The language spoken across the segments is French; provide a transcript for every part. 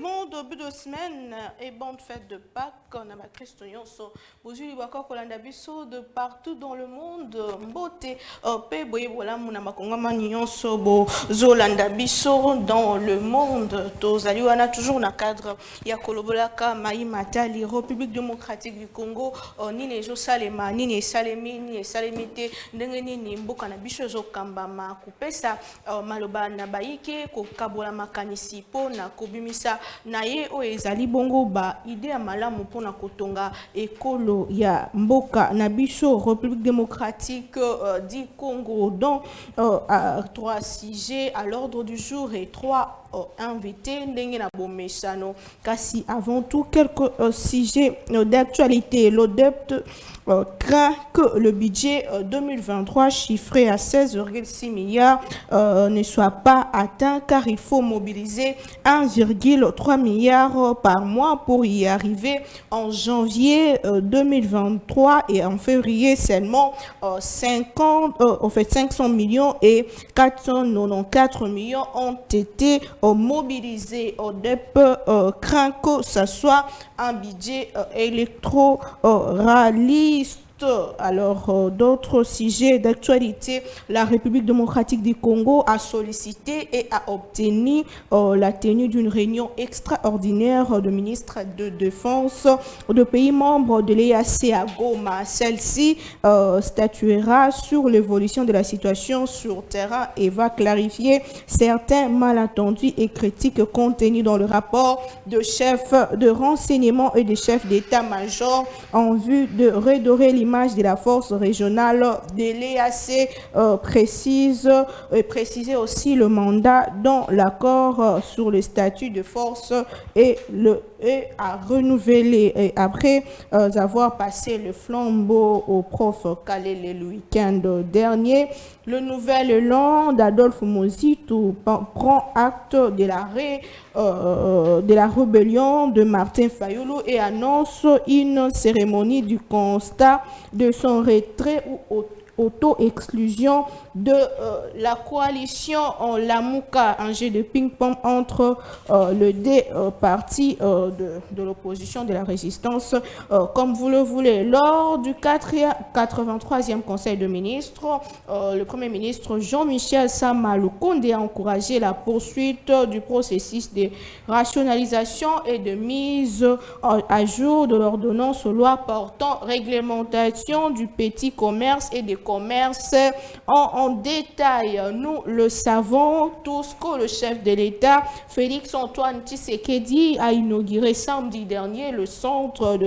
bon début de semaine et bonne fête de Pâques. On a ma Christ Nyonso. Bonjour, Waka Kolanda Biso de partout dans le monde. Mbote, pe boye voilà muna makongama Nyonso bo Zolanda Biso dans le monde. Tozali wana toujours na cadre ya kolobolaka Maï Matali, République démocratique du Congo. Ni ne jo salema, ni ne salemi, ni salemite, ndenge ni mboka na biso zo kambama kupesa maloba na baike ko kabola makanisi po na kobimisa na ye o ezali bongo ba ide ya malamu pona kotonga ekolo ya mboka na biso République démocratique du Congo dont 3 sujets à l'ordre du jour et 3 invités ndenge na bomesano kasi avant tout quelques sujets d'actualité. L'ODEPT craint que le budget 2023 chiffré à 16,6 milliards ne soit pas atteint car il faut mobiliser 1,3 milliard par mois pour y arriver en janvier 2023 et en février seulement 500 millions et 494 millions ont été mobilisés. ODEP craint que ce soit un budget électoraliste. Alors, d'autres sujets d'actualité, la République démocratique du Congo a sollicité et a obtenu la tenue d'une réunion extraordinaire de ministres de défense de pays membres de l'EAC à Goma. Celle-ci statuera sur l'évolution de la situation sur terrain et va clarifier certains malentendus et critiques contenus dans le rapport de chefs de renseignement et de chefs d'état-major en vue de redorer l'image de la force régionale de l'EAC, préciser aussi le mandat dans l'accord sur le statut de force et à renouveler. Et après avoir passé le flambeau au prof Kalele le week-end dernier, le nouvel élan d'Adolphe Mozitu prend acte de la rébellion de Martin Fayulu et annonce une cérémonie du constat de son retrait ou auto-exclusion de la coalition en Lamouka, un jeu de ping-pong entre les deux partis de l'opposition de la résistance, comme vous le voulez. Lors du 83e Conseil de ministres, le Premier ministre Jean-Michel Sama Lukonde a encouragé la poursuite du processus de rationalisation et de mise à jour de l'ordonnance loi portant réglementation du petit commerce et des commerces en détail. Nous le savons tous que le chef de l'État, Félix-Antoine Tshisekedi, a inauguré samedi dernier le centre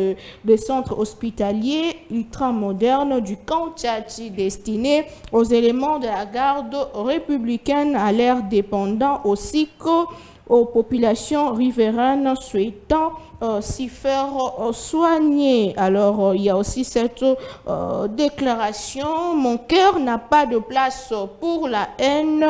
hospitalier ultramoderne du camp Tchachi destiné aux éléments de la garde républicaine à l'ère dépendant aussi qu'aux populations riveraines souhaitant s'y faire soigner. Alors, il y a aussi cette déclaration: mon cœur n'a pas de place pour la haine,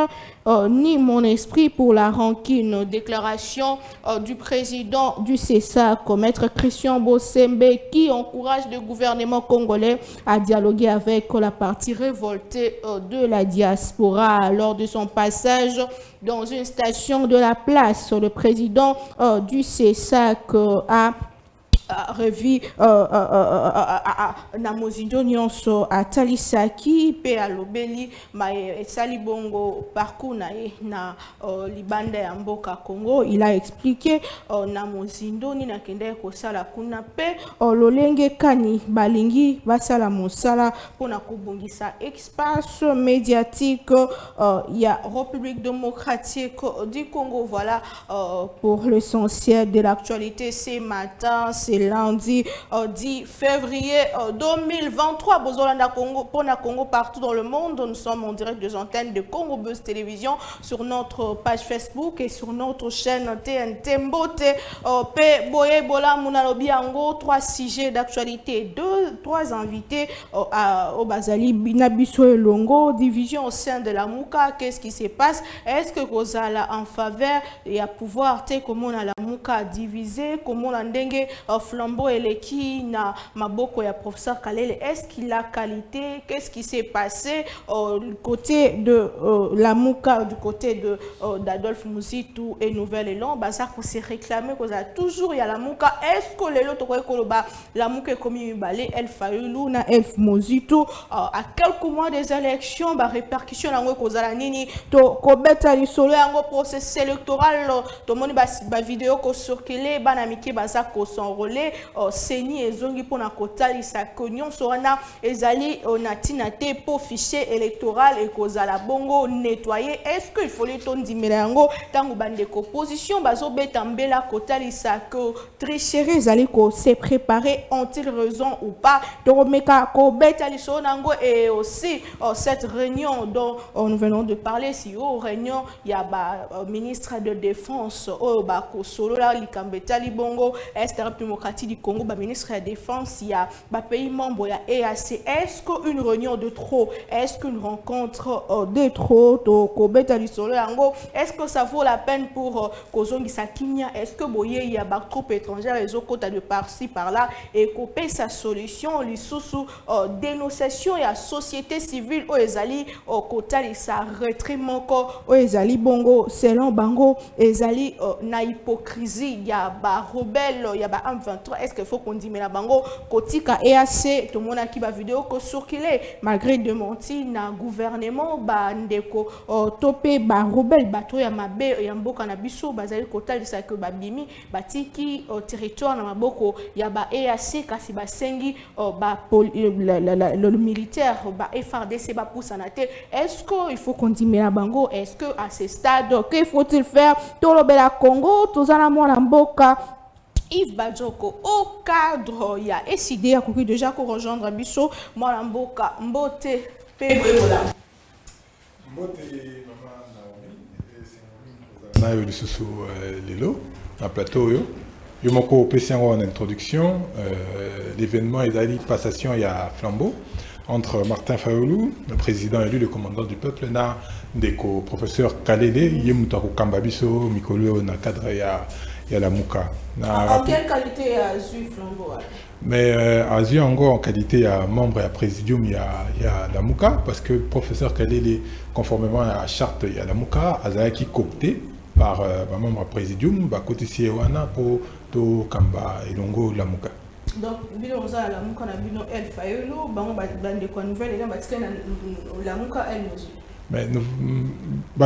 ni mon esprit pour la rancune. Déclaration du président du CESAC, Maître Christian Bossembe, qui encourage le gouvernement congolais à dialoguer avec la partie révoltée de la diaspora. Lors de son passage dans une station de la place, le président du CESAC a revu na mozindo nyonso atalisaki pe alobeli esali bongo parcours na libanda ya mboka Congo. Il a expliqué na mozindo ni nakende kosala kuna pe lolenge kani balingi basala mosala pona kobongisa espace médiatique ya République démocratique du Congo. Voilà pour l'essentiel de l'actualité ce matin. C'est lundi 10 février 2023. Bozolanda Congo, Pona Congo partout dans le monde. Nous sommes en direct des antennes de Congo Buzz Télévision sur notre page Facebook et sur notre chaîne TNT Mbote. Pe Boye Bola Munalobi Ango, 3 sujets d'actualité. 2 trois invités au Bazali Binabiso et Longo, division au sein de la Mouka. Qu'est-ce qui se passe? Est-ce que Kozala en faveur et à pouvoir, comment on a la Mouka divisée, comment on a dengue flambeau et les qui na maboko ya professeur Kalele, est-ce qu'il a qualité? Qu'est-ce qui s'est passé du côté de la Mouka, du côté de d'Adolphe Mouzitou et Nouvelle Élan? Ça qu'on s'est réclamé, qu'on a toujours il y a la Mouka. Est-ce que les autres la Mouka est comme une balai, El Fayoulou, na Elf Mouzitou à quelques mois des élections, répercussion en cause à la nini, to kobeta li solo en processus électoral, to moni ba vidéo ko circulé, banamiki baza ko s'enrôler, seni ezongi pona kotali sa cognon sorana ezali onatina te pour fichier électoral et cause à la bongo nettoyer. Est-ce qu'il faut les ton dimelango tango bande opposition bazo betambela kotali sa ko tricherie ezali ko se préparer, ont-ils raison ou pas? To meka ko betali sonango et aussi cette réunion dont nous venons de parler, si au réunion il y a ministre de défense au Solo là likambeta libongo est démocratique du Congo, ministre de défense, il y a pays membre, il y a EAC. Est-ce qu'une réunion de trop, est-ce qu'une rencontre de trop to kobeta li solo yango, est-ce que ça vaut la peine pour kozongi sakinya? Est-ce que boye il y a ba troupes étrangères les autres de par-ci par-là et couper sa solution li sous dénonciation et à société civile au ezali au kotali sa retrait moko au ezali bongo selon bango ezali na hypocrisie, il y a ba rebelle, il y a ba M23. Est-ce qu'il faut qu'on dise mais la bango kotika EAC tout le monde a qui ba vidéo ko circuler malgré de mentir na gouvernement ba ndeko topé ba rebelle bato ya mabe ya mboka na biso bazali kotali sa que ba bimi batiki au territoire na maboko ya ba EAC kasi ba sengi ba le militaire ba FRDC ba pousanate. Est-ce qu'il faut qu'on dise mais la bango, est-ce que à ce stade que faut-il faire tolobela Congo tozana mwana mboka Yves Badjoko au cadre il y a décidé à courir déjà pour rejoindre Bisso mwana mboka mbote pebola mbote maman Naomi na yo lisusu lelo na plateau yo moko pesi en introduction l'événement ezali passation il y a flambeau entre Martin Fayoulou, le président élu, le commandant du peuple, na ndeko professeur Kalele, yemutako kambabiso mikolo na cadre ya la Mouka. En quelle qualité Azu Flambeau? Mais Azu encore en qualité à membre et à présidium il y a la Mouka parce que professeur Kalele conformément à la charte il y a la Mouka azaki coopté par membre à présidium ba côté wana pour to kamba elongo la Mouka. Donc, bino za la Mouka na bino El Fayoulou, bango bande kwa nouvelle et batika na la Mouka El Mozi. Mais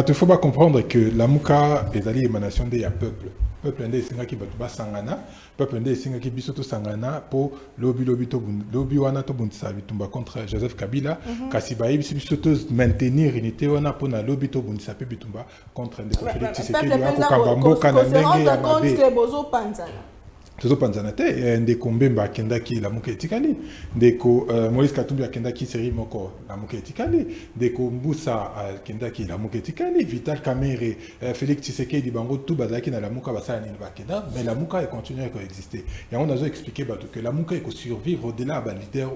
il faut pas comprendre que la Mouka est allée émanation des peuple. Peuple ndé singa ki batuba sangana, peuple ndé singa ki bisoto sangana pour lobby wana to bundisa bitumba contre Joseph Kabila, kasi ba bisoto maintenir unité wana pour na lobby to bundisa pe bitumba contre ndé Félix Tshisekedi ko kambambo kana ndenge ya mabe. Toujours panzanate ndeko Mbemba akendaki la Mouka etikali ndeko Moïse Katumbi akendaki série moko la Mouka etikali ndeko Mbusa akendaki la Mouka etikali Vital Kamerhe Félix Tshisekedi bango tout bazaki na la Mouka basala ni bakenda mais la Mouka est continuer à exister et on a expliqué bato que la Mouka est survivre au-delà ba leader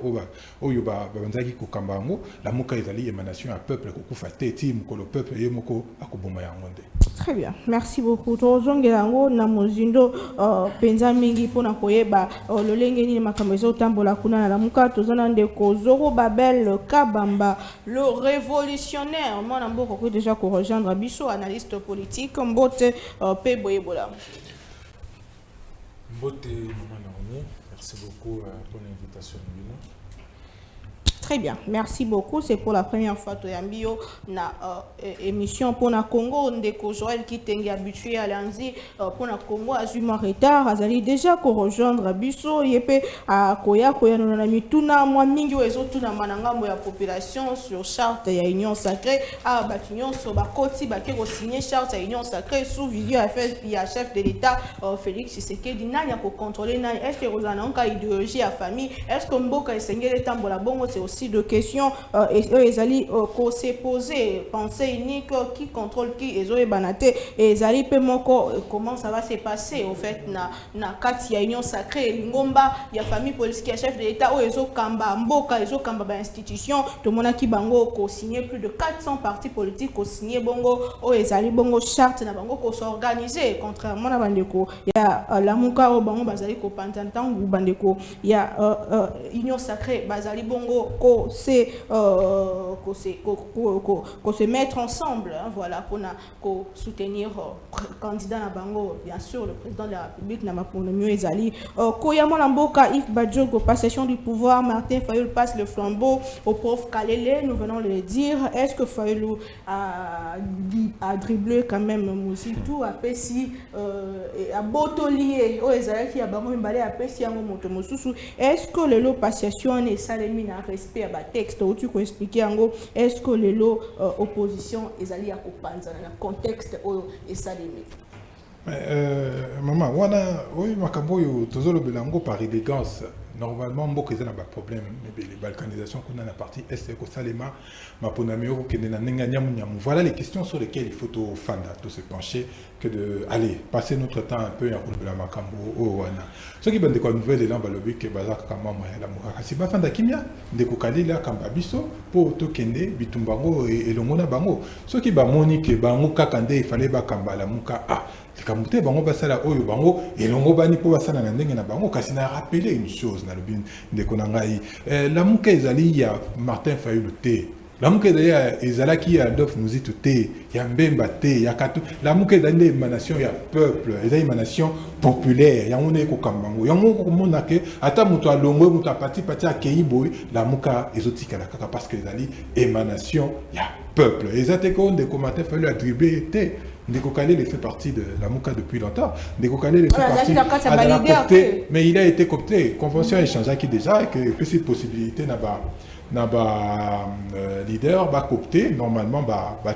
oyo ba banzaki ko kambango la Mouka ezali émanation à peuple ko kufa teti mukolo peuple yemoko akoboma yango nde. Très bien, merci beaucoup. Tozongelango na mozindo penza mingi pona koyeba lolenge ni makamezo tambola kuna na Mouka tozana ndeko Zoro Babel Kabamba le révolutionnaire mwana mboko ko déjà ko rejoindre biso analyste politique mbote pe boyebola. Mbote maman Naomi, merci beaucoup pour l'invitation. Très bien, merci beaucoup. C'est pour la première fois que Yambio na émission pour na Congo ndeko Joël qui t'est habitué à l'anzi pour na Congo azuma retard azali déjà ko rejoindre biso yepe a koya na mituna mwa mingi wezo tuna manangambo ya population sur charte ya union sacrée a batunyon so bakoti bake ko signer charte ya union sacrée sous vision ya chef de l'état Félix Tshisekedi nani ko contrôler nani est-ce que rozana onka idéologie ya famille est-ce que mboka esengele tambola bongo c'est aussi de questions et ils allaient s'est posé pensée unique qui contrôle qui et banaté et ils allaient comment ça va se passer au fait na kati ya union sacrée lingomba ya famille politique ya chef de l'état ou ezo kamba mboka ezo kamba ba institution to mona ki bango ko signé plus de 400 partis politiques ko signé bongo o ezali bongo charte na bango ko s'organiser contrairement na bandeko ya lamuka o bango bazali ko pantantangu bandeko ya union sacrée bazali bongo ko se mettre ensemble hein, voilà pour soutenir candidat na bango bien sûr le président de la République na maponomio ezali koyamo na mboka Yves Badjogo passation du pouvoir Martin Fayulu passe le flambeau au prof Kalele nous venons de le dire est-ce que Fayulu a dribblé quand même Mouzitou a pesi a botolier o ezali ki a bango mbale a pesi yango moto mosusu est-ce que le lot passation est salemi na respect à ba texte ou tu peux expliquer yango est-ce que le lot opposition ezali ya kopanza na contexte o esalemi maman wana oui makambo yo tozolo belango par élégance normalement mboka eza na ba problème mais les balkanisation qu'on a la partie est ko salema maponami ko kende na nenga nyamu nyamu voilà les questions sur lesquelles il faut to fanda to se pencher que de aller passer notre temps un peu ya ko la makambo o wana ce qui bande ko nouvelle elan balobi ke bazaka kama mo ya la mukaka si ba fanda kimia ndeko kalila kamba biso po to kende bitumbango elongo na bango ce qui ba moni ke bango kaka nde il fallait ba kamba la muka kamute bango basala oyo bango elongo bani po basala na ndenge na bango kasi na rappeler une chose na lobin ndeko na ngai la muka ezali ya Martin Fayulu te la muka ezali ya ezalaki ya Adolphe Muzitu te ya Mbemba te ya Katu la muka ezali émanation ya peuple ezali émanation populaire yango ne ko kambango yango ko mona ke ata muto alongo muto apati pati akei boy la muka ezotika la kaka parce que ezali émanation ya peuple ezate ko ndeko Martin Fayulu a dribblé te Ndeko Kalele fait partie de la Mouka depuis longtemps. Ndeko Kalele fait partie de la copté, mais il a été copté. Convention a échangé qui déjà que ces possibilités n'a pas leader va coopter normalement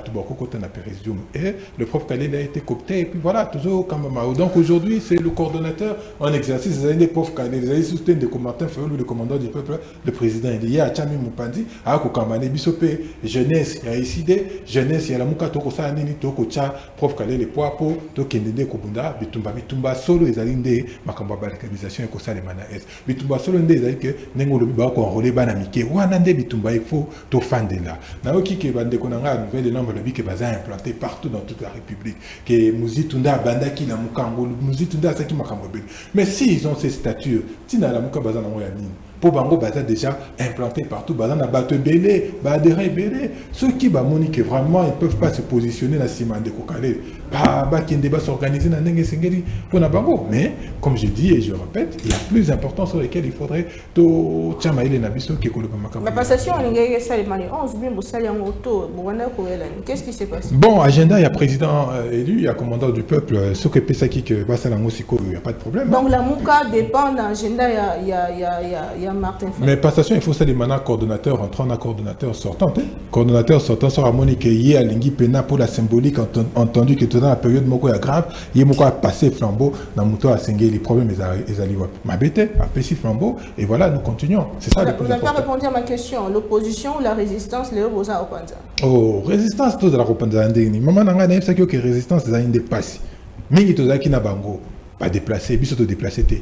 tout beaucoup côté na présidium et le prof Kalele a été coopté et puis voilà toujours comme donc aujourd'hui c'est le coordonnateur en exercice des profs Kalele les soutien de Martin Fayulu le commandant du peuple le président il y a Chami Mupandi a ko kamane bisope jeunesse ya ICD jeunesse ya la muka to ko sa nini to ko cha prof Kalele poapo to kendende ko bunda bitumba solo ezalinde makamba balkanisation ko sa le mana es bitumba solo nde ezali que nengo lobi ba ko enrôler bana mike wana bitumba il faut to fandela na oki ke bande konanga nouvelle langue lobi ke baza implanté partout dans toute la République que Muzitunda bandaki na mukango Muzitunda saki makambo be mais si ils ont ces statuts tina la muka baza na moya nini pour bango baza déjà implanté partout baza na bato belé ba adhéré belé ceux qui ba monique vraiment ils peuvent pas se positionner na sima de kokale ba kende ba s'organiser na ndenge sengeli pour na bango mais comme je dis et je répète il y a plus important sur lesquels il faudrait to chama ile na biso ke koloba makambo. La passation ngeke salima les 11 bien bosali en auto bwana ko ela qu'est-ce qui s'est passé? Bon agenda il y a président élu il y a commandant du peuple ce que pesaki que basala ngosiko il y a pas de problème. Donc la muka dépend d'un agenda il y a Martin Fayulu. Mais passation il faut ça les maintenant coordonnateur entrant en coordonnateur sortant coordonnateur sortant sur Monique hier à Lingi Pena pour la symbolique entendu que dans la période moko ya grave il moko a passé flambeau dans muto a sengé les problèmes les aliwa mabete a passé flambeau et voilà nous continuons c'est ça le plus important. Vous n'avez pas répondu à ma question l'opposition ou la résistance les boza opanza. Oh résistance tout de la opanza ndeni maman nanga na yebisa que résistance za inde passe mingi tozaki na bango pas déplacer biso to déplacer te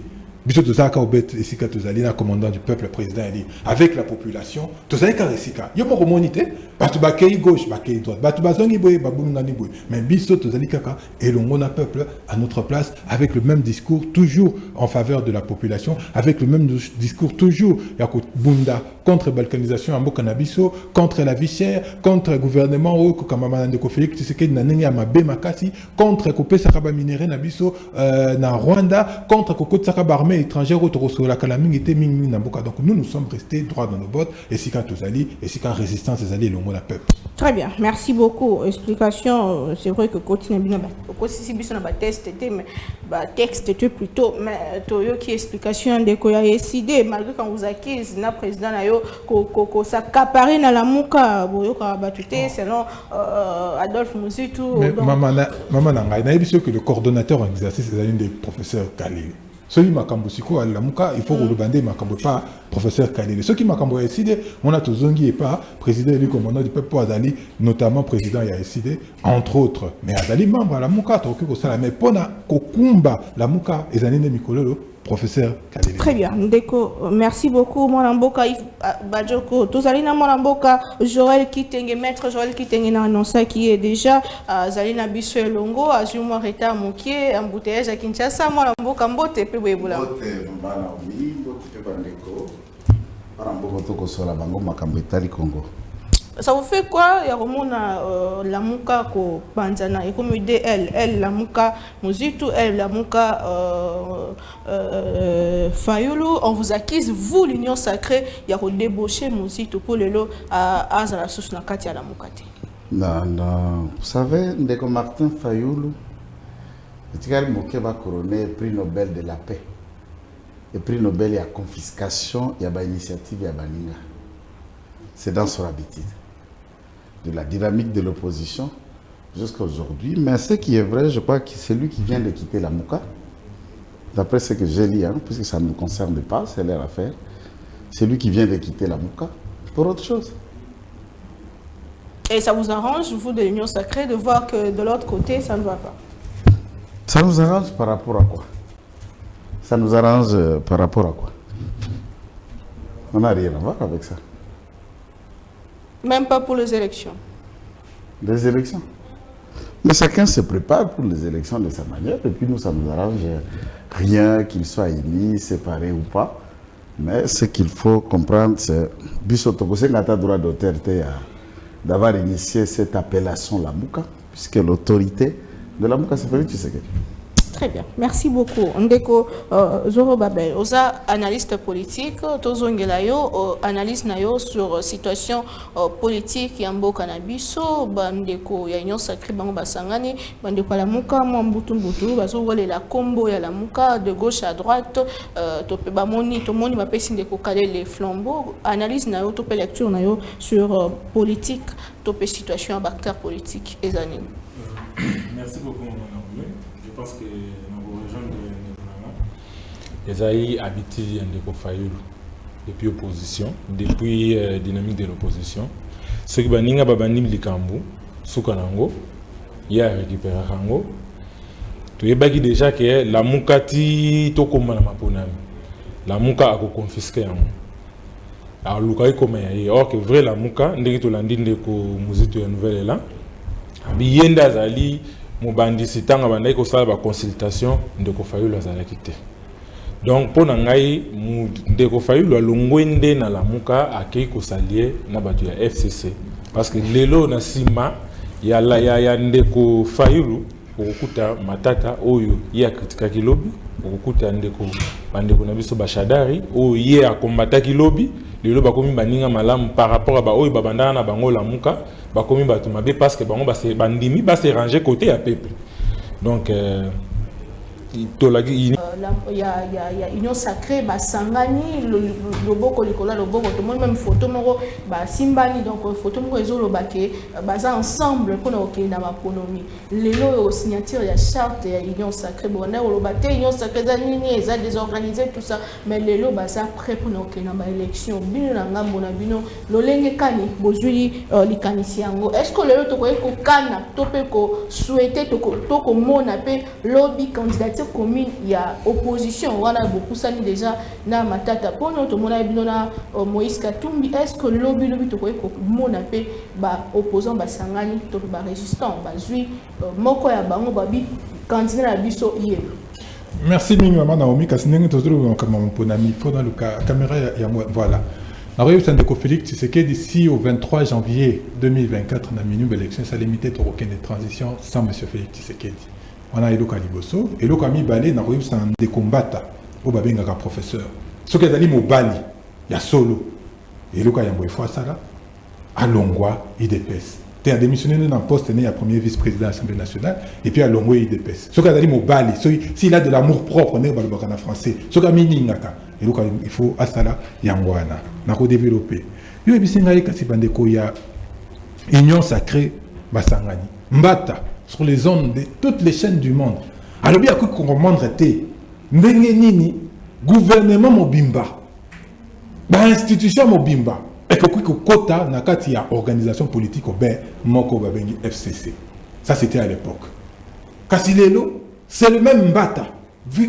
biso tozaka obet esika tozali na commandant du peuple président eli avec la population tozali ka esika yo moko monité bato bakei gauche bakei droite bato bazongi boye babungani boye mais biso tozali kaka elongo na peuple à notre place avec le même discours toujours en faveur de la population avec le même discours toujours ya ko bunda contre balkanisation mboka na biso contre la vie chère contre le gouvernement o ko kamama ndeko Félix Tshisekedi na ndenge ya mabe makasi contre ko pesa ba minéraux na biso na Rwanda contre ko kotsaka ba armée étrangère autour de la calamité était mingi na mboka donc nous sommes restés droits dans nos bottes et si quand tozali et si quand résistance ezali longo la peuple. Très bien, merci beaucoup. Explication, c'est vrai que continue bien aussi bien na test mais texte était plutôt mais toyo qui explication de ko ya décidé malgré quand vous acquise na président na yo ko s'accaparer na la muka boyo ka batuté selon Adolphe Muzitu donc maman na ngai na yebiso que le coordonnateur en exercice est l'un des professeurs Kalele. Soki makambo siko à lamuka, il faut que le bandé makambo pas professeur Kalele. Soki makambo a décidé, on a tous zongi et pas président élu commandant du peuple Azali, notamment président il a décidé, entre autres. Mais Azali membre à lamuka, toki ko sala mais pona kokumba lamuka ezanine mikololo professeur Kalele. Très bien, Ndeko, merci beaucoup Mwanamboka Bajoko. Tozalina Mwanamboka Joël Kitenge, maître Joël Kitenge na annoncé qui est déjà Zalina Biso Elongo, Azuma Reta Mokié, embouteillage à Kinshasa, Mwanamboka Mbote pe Webula. Mbote mbana omi, Mbote pe bandeko. Mwanamboka toko sola bango makambo etali Congo. Ça vous fait quoi? Il y a vraiment la muka ko banzana et comme DL, elle la muka Mozitu, elle la muka Fayulu. On vous accuse, vous l'union sacrée, il y a débauché Mozitu pour le lot à Azara Susnakati à la mukati. Non, non. Vous savez, Ndeko Martin Fayulu, Etikari Mokeba couronné prix Nobel de la paix. Et prix Nobel, il y a confiscation, il y a initiative, il y a baninga. C'est dans son habitude. De la dynamique de l'opposition jusqu'à aujourd'hui. Mais ce qui est vrai, je crois que c'est lui qui vient de quitter la Mouka. D'après ce que j'ai lu, hein, puisque ça ne me concerne pas, c'est leur affaire. C'est lui qui vient de quitter la Mouka pour autre chose. Et ça vous arrange, vous de l'Union sacrée, de voir que de l'autre côté, ça ne va pas? Ça nous arrange par rapport à quoi? Ça nous arrange par rapport à quoi? On n'a rien à voir avec ça. Même pas pour les élections. Les élections. Mais chacun se prépare pour les élections de sa manière. Et puis nous, ça nous arrange rien qu'il soit émis, séparé ou pas. Mais ce qu'il faut comprendre, c'est Bissotokose n'a pas droit d'autorité d'avoir initié cette appellation la Mouka, puisque l'autorité de la Mouka, c'est Félix Tshisekedi. Très bien, merci beaucoup. Ndeko Zoro Babel, osa analyste politique, tozongelayo analyse nayo sur situation politique ya mboka na biso, bandeko ya union sacrée bango basangani, bandeko la muka mwambutu mbutu, bazo wale la combo ya la muka de gauche à droite, tope bamoni tomoni bapesi ndeko kale les flambeaux, analyse nayo tope lecture nayo sur politique, tope situation d'acteur politique et années. Merci beaucoup. Je pense que dans vos régions de Esaïe habitué Ndeko Fayulu depuis l'opposition, depuis la dynamique de l'opposition. Ce qui baninga babanim likambu, soukanango, il a récupéré rango. Tu es bagi déjà que la mukati tokoma na maponami. La muka a confisqué yango. Alors lukai comme y or que vrai la muka ndeki to landi ndeko muzito ya nouvelle là. Abi yenda zali Mobandi sitanga bandai ko sala ba consultation Ndeko Fayulu azalaki te. Donc pour ngai Ndeko Fayulu alongwende na lamuka akei ko salier na batu ya FCC parce que lelo na sima ya Ndeko Fayulu okukuta matata oyo ya kritika kilobi okukuta ndeko bandeko na biso bashadari oyo ye akombataki lobi lelo bakomi baninga malamu par rapport à ba oyo babandana na bango lamuka bakomi batu mabe parce que bango bandimi ba se ranger côté à peuple. Donc il y a union sacrée basangani loboko likola loboko tout le monde même photo moko ba simbani donc photo moko ezolo bake baza ensemble pour na na maponomi lelo signature ya charte ya union sacrée bona olobate union sacrée za nini eza désorganisé tout ça mais lelo baza prêt pour na ba élection bino na ngambo na bino lolenge kani bozuli likanisi yango est-ce que lelo to ko kana to pe ko souhaiter to ko mona pe lobby candidature commune il y a opposition on a beaucoup ça déjà na matata pour notre mona bino na Moïse Katumbi est-ce que lobby to ko mona pe ba opposant ba sangani to ba résistant ba zui moko ya bango babi candidat na biso hier. Merci mingi maman Naomi kasinenge tozolo kama mponami pour dans le caméra ya voilà. La réunion de Félix Tshisekedi d'ici au 23 janvier 2024 na minu élection ça limité au aucune transition sans monsieur Félix Tshisekedi. On a Eloko Liboso, Eloko Ami Balé, na réunion sans des combats au babengaka professeur. Ce que dali mobali, ya solo. Eloko Yambo fois ça là, à Longwa IDPS. Tu as démissionné dans le poste né à premier vice-président de l'Assemblée nationale et puis à Longwa IDPS. Ce que dali mobali, s'il a de l'amour propre, on est en français. Ce que miningaka, Eloko il faut à ça là Yangwana, na ko développer. Yo ebisinga kasi bandeko ya union sacrée basangani. Mbata sur les ondes de toutes les chaînes du monde. Alors bien que qu'on remonte ndenge nini gouvernement mobimba ba institution mobimba et que kota na kati ya organisation politique obe moko babengi FCC. Ça c'était à l'époque. Kasilelo, c'est le même Mbata,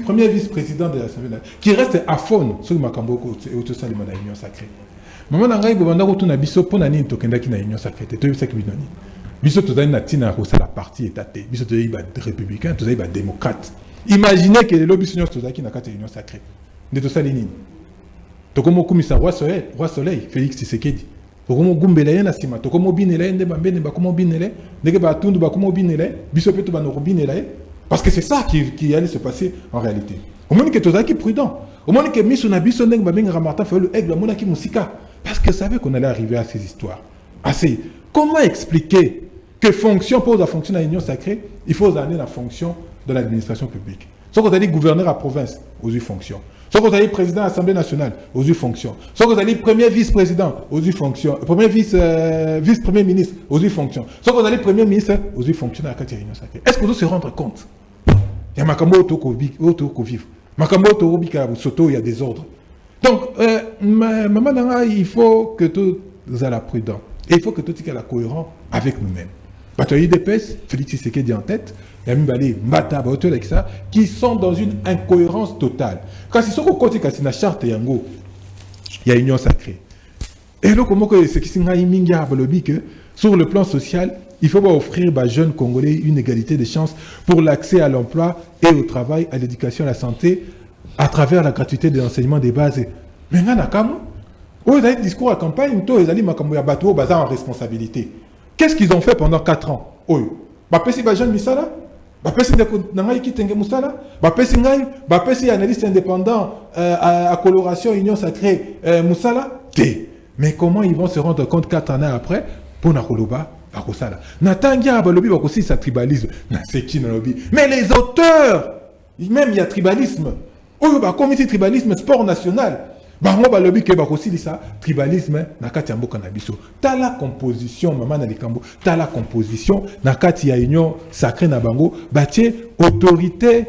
premier vice-président de l'Assemblée nationale, qui reste à fond sur Makambo et au sein de l'Union sacrée. Maman nangai bobanda ko tuna biso pona nini tokendaki na Union sacrée. To yebisa ki binoni. Biso tozali na tina ko la partie étaté. Biso tozali ba républicain, tozali ba démocrate. Imaginez que les lobbies sont tozaki na kati Union sacrée. De to sali nini. Tokomo kumisa roi soleil Félix Tshisekedi. Tokomo gumbela yana sima, tokomo binela ndé bambene bakomo binela, ndeke ba tundu bakomo binela, biso peto ba no binela. Parce que c'est ça qui allait se passer en réalité. Au moins que tozaki prudent. Au moins que miso na biso ndenge babenga Martin Fayulu aigle mona ki musika. Parce que savait qu'on allait arriver à ces histoires. Assez. Comment expliquer que fonction pose la fonction de l'union sacrée, il faut amener la fonction de l'administration publique. Soit vous allez gouverneur à province, aux yeux fonctions. Soit vous allez président de l'Assemblée nationale, aux yeux fonctions. Soit vous allez premier vice-président, aux yeux fonctions. Premier vice-premier ministre, aux yeux fonctions. Soit vous allez premier ministre, aux yeux fonctions à la réunion sacrée. Est-ce que vous se rendre compte? Il y a Makambo auto vivre. Makambo auto soto, il y a des ordres. Donc, maman Nanga, il faut que tout soit prudent. Et il faut que tout soit cohérent avec nous-mêmes. Batoyi Depes, Félix Tshisekedi en tête, Yami Bale, Mbata, Baoto, qui sont dans une incohérence totale. Quand ils sont au côté de la charte Yango, il y a union sacrée. Et là, comment que ce qui s'est que sur le plan social, il faut offrir aux jeunes Congolais une égalité de chances pour l'accès à l'emploi et au travail, à l'éducation, à la santé, à travers la gratuité de l'enseignement des bases. Mais il y a un discours à campagne, ils ont basé en responsabilité. Qu'est-ce qu'ils ont fait pendant 4 ans? Bapesi Bajan Misala, Bapesi Nangai Kitenge Moussala, Bapesi analyste indépendant à coloration Union Sacrée Moussala. Mais comment ils vont se rendre compte 4 ans après pour Nakoloba Bakosala? Natangia Abalobi Bakosi sa tribalisme. C'est qui Nalobi? Mais les auteurs, même il y a tribalisme. Comité tribalisme, sport national. Bango balobi ke bakosili ça tribalisme na kati ya mboka na biso. Ta la composition maman na likambo, ta la composition na kati ya union sacrée na bango, batie autorité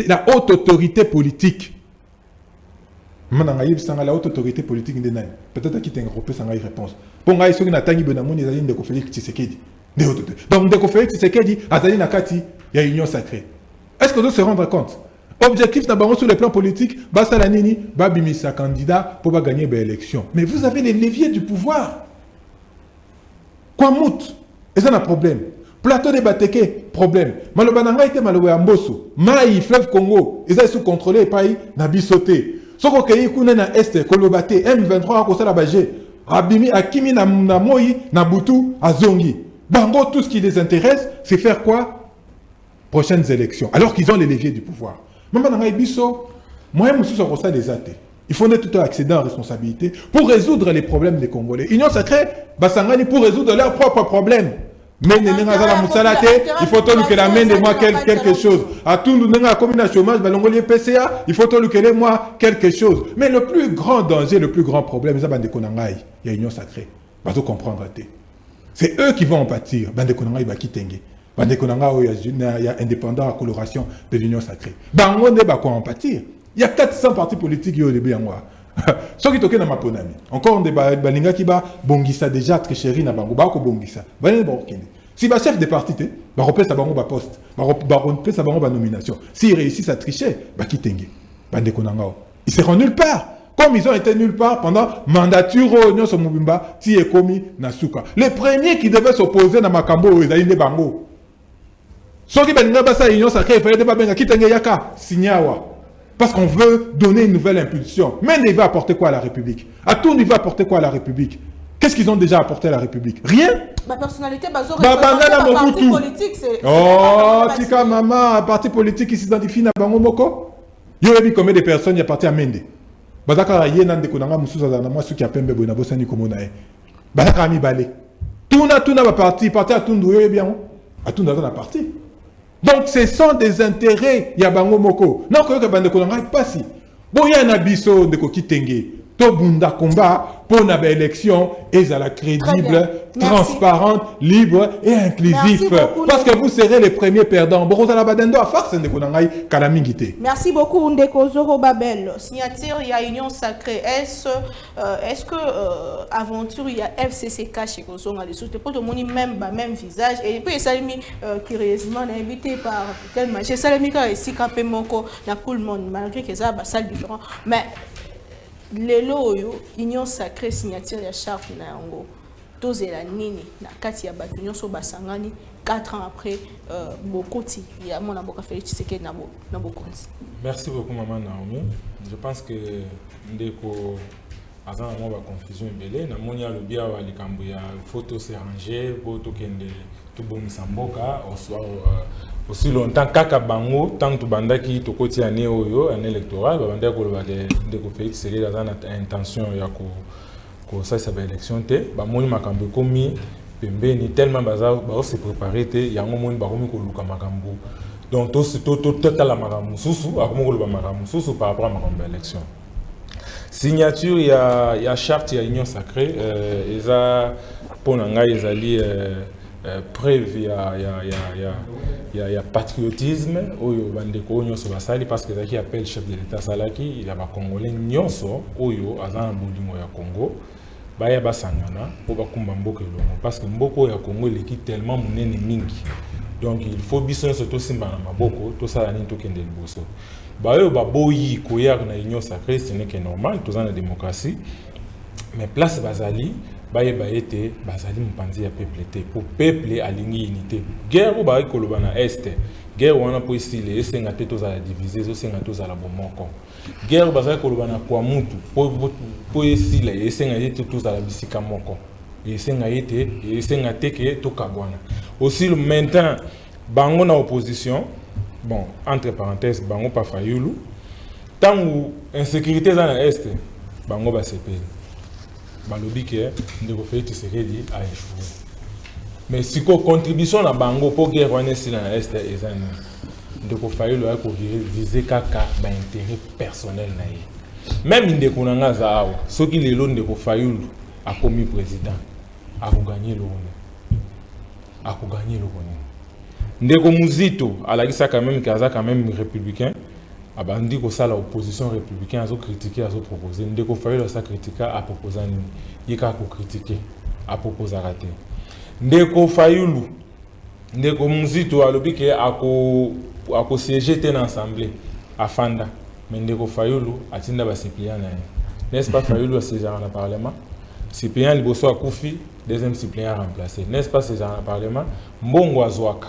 la haute autorité politique. Maman na yebisa la haute autorité politique ndena. Peut-être qu'il t'engroupe ça ngai réponse. Bon ngai soki na tangi benamoni ezali ndeko Félix Tshisekedi. Donc ndeko Félix Tshisekedi azali na kati ya union sacrée. Est-ce que vous se rendre compte? Objectif d'abord sur le plan politique, basta la nini, babimisa candidat pour gagner l'élection. Mais vous avez les leviers du pouvoir. Quoi mout? Et ça n'a problème. Plateau de Bateke, problème. Malobananga était maloué Amboso. Maï, fleuve Congo, ils sont sous contrôlé pays Nabisoté. Soko Kei Kune na Est, Kolobate, M23 à Kosala Bagé, Abimi, Akimi, Namoyi, Nabutu, Azongi. Bango, tout ce qui les intéresse, c'est faire quoi? Prochaines élections. Alors qu'ils ont les leviers du pouvoir. Maman Nangai Bisso, moi, je suis sur les athées. Il faut tout accéder en responsabilité pour résoudre les problèmes des Congolais. Union sacrée, Basangani pour résoudre leurs propres problèmes. Mais il faut que la main de moi quelque chose. À tout le monde, comme un chômage, PCA, il faut que moi quelque chose. Mais le plus grand danger, le plus grand problème, c'est il y a Union sacrée. Vous allez comprendre. C'est eux qui vont en pâtir. Il y a indépendant à coloration de l'Union sacrée. Il y a 400 partis politiques qui ont des biens. Ceux qui toquent dans ma ponami. Encore des balinga qui va bongisa déjà tricherie na bango. Bako bongisa. Si le chef de parti, il repèse sa bango poste. Il repèse sa bango nomination. S'ils réussissent à tricher, ils seront nulle part. Comme ils ont été nulle part pendant mandature Union Somubimba, Tiekomi, Nasuka. Les premiers qui devaient s'opposer à Makambo, ils allaient bango. Ceux qui veulent pas union sacrée, il fallait pas bien quitter Yaka, Signawa. Parce qu'on veut donner une nouvelle impulsion. Mais il va apporter quoi à la République? À tout, il va apporter quoi à la République? Qu'est-ce qu'ils ont déjà apporté à la République? Rien. Ma personnalité, parti politique, c'est... Oh, Tika Mama, parti politique qui s'identifie à Bangomoko. Il y a eu combien de personnes qui sont parties à Mende? Bazaka Yenan de Konanga Moussouza Zanama, ceux qui appellent Bebona Bossani Komonae. Bazaka Ami Balé. Tuna va parti à Tundu, bien. À Tundu, dans la partie. Donc, ce sont des intérêts, il y a Bango Moko. Non, que Bande Konanga pas si. Bon, il y a un abisso de Kokitenge. to bunda combat pour une élection et à la crédible, transparente, libre et inclusif. Parce que vous serez les premiers perdants. Merci beaucoup, Ndeko Zoro Babel. Signature, il y a Union Sacrée. Est-ce que aventure, il y a FCCK chez Kozonga, les soutes, pour tout le monde, même visage. Et puis, ça mis curieusement invité par quel match. Ça mis ici, Kapé Moko, na tout le monde, malgré que ça a salle différent. Mais les lots, Union Sacrée, signature, il y a charte, Nango. Tozela nini na kati ya bato nyonso basangani 4 ans après Bokoti ya mona boka Félix Tshisekedi na Bokonzi. Merci beaucoup maman Naomi. Je pense que ndeko azana mo ba confusion ebele na moni ya lobia wa likambo ya photo s'arranger boto kende to bomisa mboka aussi longtemps kaka bango tant to bandaki to koti ane oyo an électoral ba bandaki ko loba ndeko Félix Tshisekedi azana intention ya ko ça c'est l'élection té ba moni makambo komi pembeni tellement baza ba se préparer té yango moni ba komi ko luka makambo donc to la makambo susu akomo ko luka makambo susu par rapport à makambo élection signature il y a charte il y a union sacrée eza pona ngai ezali preuve il y a patriotisme oyo bandeko nyonso basali parce que zaki appelle chef de l'état salaki il y a ba congolais nyonso oyo azana bolingo ya Congo baya basangana po bakumba mboka elongo parce que mboko ya Congo eleki tellement monene mingi donc il faut biso surtout simba na maboko to sala nini to kende liboso bayo baboyi koya na union sacrée ce n'est que normal tous en démocratie mais place bazali baye bayete bazali mpanzi ya peuple te pour peuple alingi unité guerre ba koloba na est guerre wana po isile esenga te tozala diviser zo senga tozala bomoko guerre bazali koloba na kwa mutu po isile esenga te tozala bisika moko esenga te ke tokabwana aussi le maintien bango na opposition bon entre parenthèses bango pa fayulu tangu insécurité za na est bango ba sepeli balobi ke ndeko Félix Tshisekedi a échoué mais si ko contribution na bango pour guerre wana si na est ezani ndeko Fayulu a ko viser kaka ba intérêt personnel na ye même ndeko nanga za awa soki lelo ndeko Fayulu a commis président a ko gagner le honneur ndeko Muzito alakisa quand même kaza quand même républicain abandi ko sala opposition républicain azo critiquer azo proposer ndeko Fayulu sa critiquer a proposer ni yeka ko critiquer a proposer rater ndeko Fayulu ndeko Muzito alobi ke ako siéger ten assemblée afanda mais ndeko Fayulu atinda ba suppléant na n'est-ce pas Fayulu a siéger dans le parlement suppléant liboso akufi deuxième suppléant remplacé n'est-ce pas siéger dans le parlement mbongo azwaka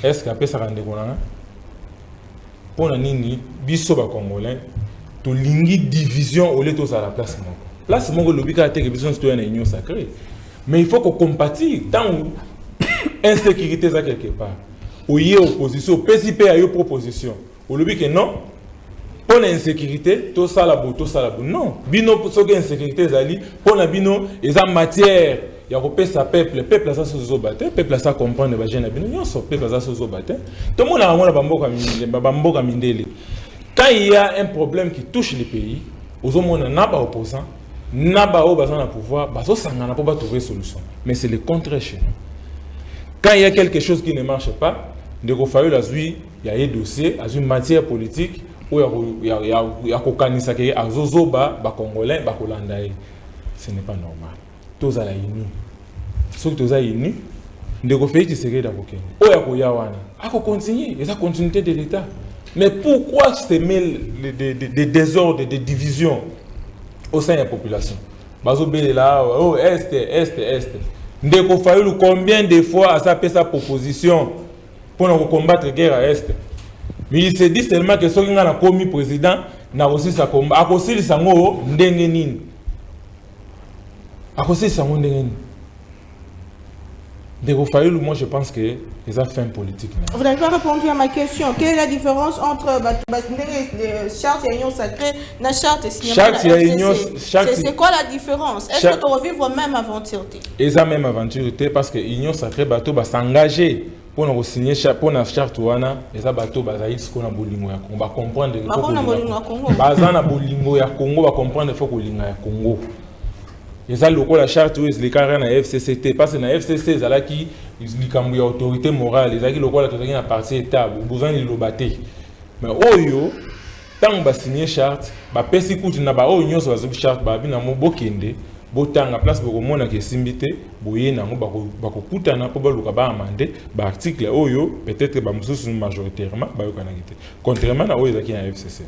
est-ce que apesa ndeko nanga pona nini biso ba congolais to lingi division au lieu de à la place moko lobika te que biso citoyen na union sacrée mais il faut qu'on compatir tant insécurité ça quelque part oye opposition PCP a eu proposition au lobby que non pona insécurité to sala bo non bino so que insécurité zali pona bino eza matière ya kopesa peuple ça se battre peuple ça comprendre ba jeune bino nyonso peuple ça se battre tout le monde a mona bamboka mindele quand il y a un problème qui touche le pays aux hommes n'a pas opposant n'a pas au besoin de pouvoir baso sangana pour trouver solution mais c'est le contraire chez nous quand il y a quelque chose qui ne marche pas de Fayulu azui il y a un dossier azui matière politique où il y a kokanisa ke azozoba ba congolais ba kolanda ce n'est pas normal tous à la uni ceux qui tous à uni ndeko Félix Tshisekedi akokende oya koya wana ako continuer et sa continuité de l'état mais pourquoi semer des désordres des divisions au sein de la population bazo belela oh est ndeko Fayulu combien de fois a sa proposition pour nous combattre guerre à est mais il se dit seulement que soki nga na komi président na aussi sa combat akosili sango ndenge nini akosili sango ndenge nini ndeko Fayulu moi je pense que ils ont fait une politique. Vous n'avez pas répondu à ma question. Quelle est la différence entre charte et union sacrée et charte et signature? C'est quoi la différence? Est-ce que tu revives la même aventure? Ils ont même aventure parce que l'union sacrée bateau va s'engager pour nous signer pour na charte wana eza bato bazali siko na bolingo ya Congo ba comprendre Ba na bolingo ya Congo. baza na bolingo ya Congo ba comprendre faut kolinga ya Congo. Eza lokola charte oyo ezilekaka na FCCT parce que na FCC ezalaki likambo ya autorité morale ezalaki lokola tozalaki na parti état besoin liloba te. Mais oyo tant ba signer charte ba pesi kuti na ba oyo nyonso bazobi charte ba bina mo bokende botanga place bokomona ke simbité boye nango bakokutana po baluka ba amende ba article oyo peut-être ba mususu majoritairement ba yokana kité contrairement na oyo ezaki na FCC.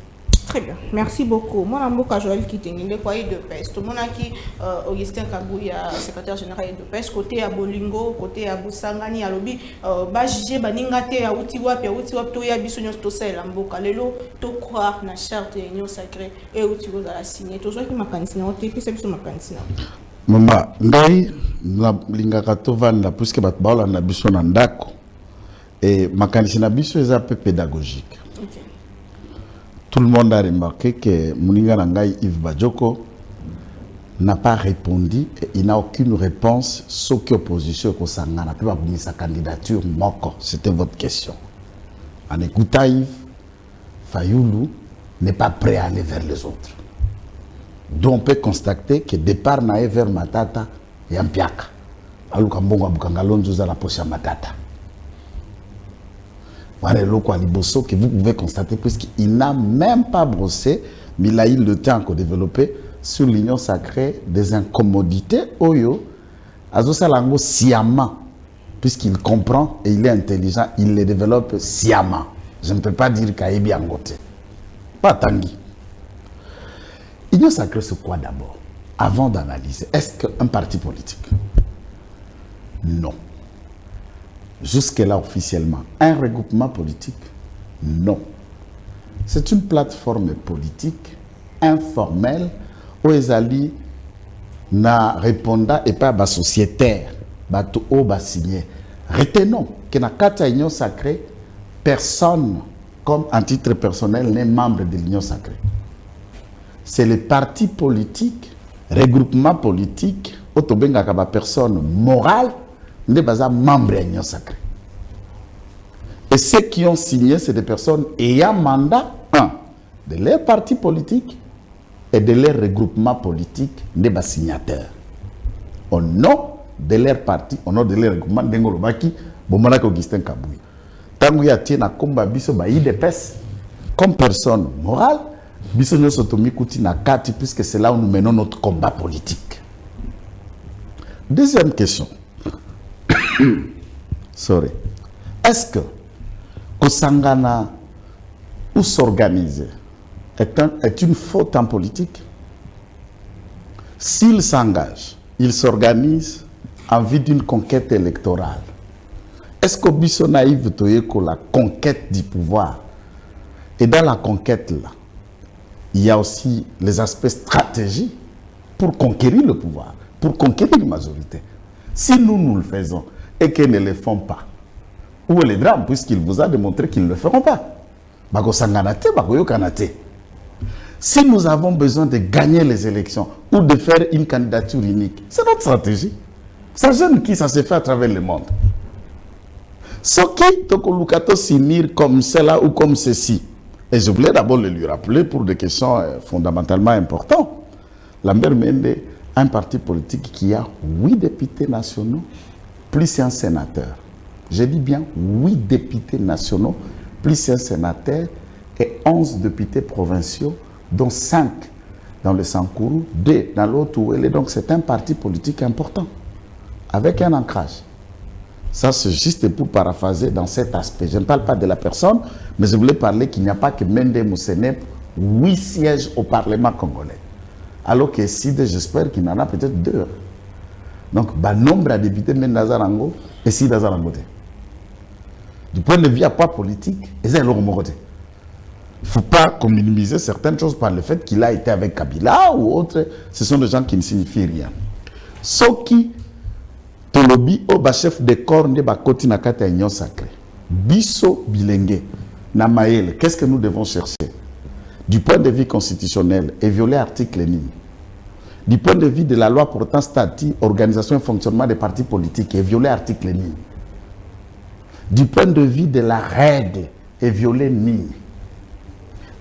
Très bien, merci beaucoup. Moi, je suis Joël Kitenge, de PES. Tout le monde qui Augustin Kabouya, secrétaire général de PES, côté à Bolingo, côté à Boussangani, à Lobi, Bajije, Baningate, à Outiwap, Toya, Bissonios, Tosel, Amboka, Lelo, to croire na charte de l'Union sacrée et Outiwo à la signer. Tout ça qui m'a candidaté, puis c'est sur ma candidature. Maman, ngai na lingaka tovanda puisque bat baola na biso na ndako et makanisi na biso eza peu pédagogique. Okay. Tout le monde a remarqué que Mouninga Nangai Yves Badjoko n'a pas répondu et il n'a aucune réponse sur quelle opposition que Sangana n'a pas mis sa candidature. C'était votre question. En écoutant Yves, Fayoulou n'est pas prêt à aller vers les autres. Donc on peut constater que départ nae vers Matata et Ampiaka. Alors Kambonga Bukangalonzo za la poche à Matata. Que vous pouvez constater puisqu'il n'a même pas brossé, mais il a eu le temps de développer sur l'union sacrée des incommodités. Oyo, Azosalango sciemment, puisqu'il comprend et il est intelligent, il les développe sciemment. Je ne peux pas dire Kaïbi Angote. Pas Tanguy. L'union sacrée, c'est quoi d'abord? Avant d'analyser, est-ce qu'un parti politique? Non. Jusque-là, officiellement, un regroupement politique? Non. C'est une plateforme politique informelle où Ezali n'a répondant et pas bas sociétaire, bateau au bas signé. Retenons que dans la Union sacrée, personne, comme en titre personnel, n'est membre de l'Union sacrée. C'est les partis politiques, regroupement politique, autobenga kaba personne morale, ne pas membres de l'Union sacrée. Et ceux qui ont signé, c'est des personnes ayant mandat, de leur parti politique et de leur regroupement politique, ne pas signataires. Au nom de leur parti, au nom de leur regroupement, d'Engolobaki, Bomonaka Augustin Kabouya. Tant qu'il y a un combat, biso ba IDPS, comme personne morale, biso nous sotomi kuti na kati, puisque c'est là où nous menons notre combat politique. Deuxième question. Sorry. Est-ce que Kosangana ou s'organiser est une faute en politique? S'il s'engage, il s'organise en vue d'une conquête électorale. Est-ce que Bisso naïve toyeko la conquête du pouvoir? Et dans la conquête là, il y a aussi les aspects stratégiques pour conquérir le pouvoir, pour conquérir la majorité. Si nous le faisons et qu'ils ne le font pas, où est le drame, puisqu'il vous a démontré qu'ils ne le feront pas? Si nous avons besoin de gagner les élections ou de faire une candidature unique, c'est notre stratégie. Ça gêne qui? Ça se fait à travers le monde. Ce qui tokolukato s'unir comme cela ou comme ceci. Et je voulais d'abord le lui rappeler pour des questions fondamentalement importantes. Lambert Mende a un parti politique qui a 8 députés nationaux, plus un sénateur. Je dis bien 8 députés nationaux, plus un sénateur et 11 députés provinciaux, dont 5 dans le Sankourou, 2 dans l'autre Ouélé. Donc c'est un parti politique important, avec un ancrage. Ça, c'est juste pour paraphraser dans cet aspect. Je ne parle pas de la personne, mais je voulais parler qu'il n'y a pas que Mende Moussenep, 8 sièges au Parlement congolais. Alors que SID, j'espère qu'il y en a peut-être 2. Donc, nombre de députés Mende Nazarango et SID Nazarango. Du point de vue à pas politique, il ne faut pas minimiser certaines choses par le fait qu'il a été avec Kabila ou autre. Ce sont des gens qui ne signifient rien. Ce qui Tolobi au chef de corps de Bakoti Nakata Union sacrée. Bisso Bilenge, Namaël, qu'est-ce que nous devons chercher? Du point de vue constitutionnel, et violer l'article NIM. Du point de vue de la loi portant statut, organisation et fonctionnement des partis politiques, et violer l'article NIM. du point de vue de la règle et violer ligne.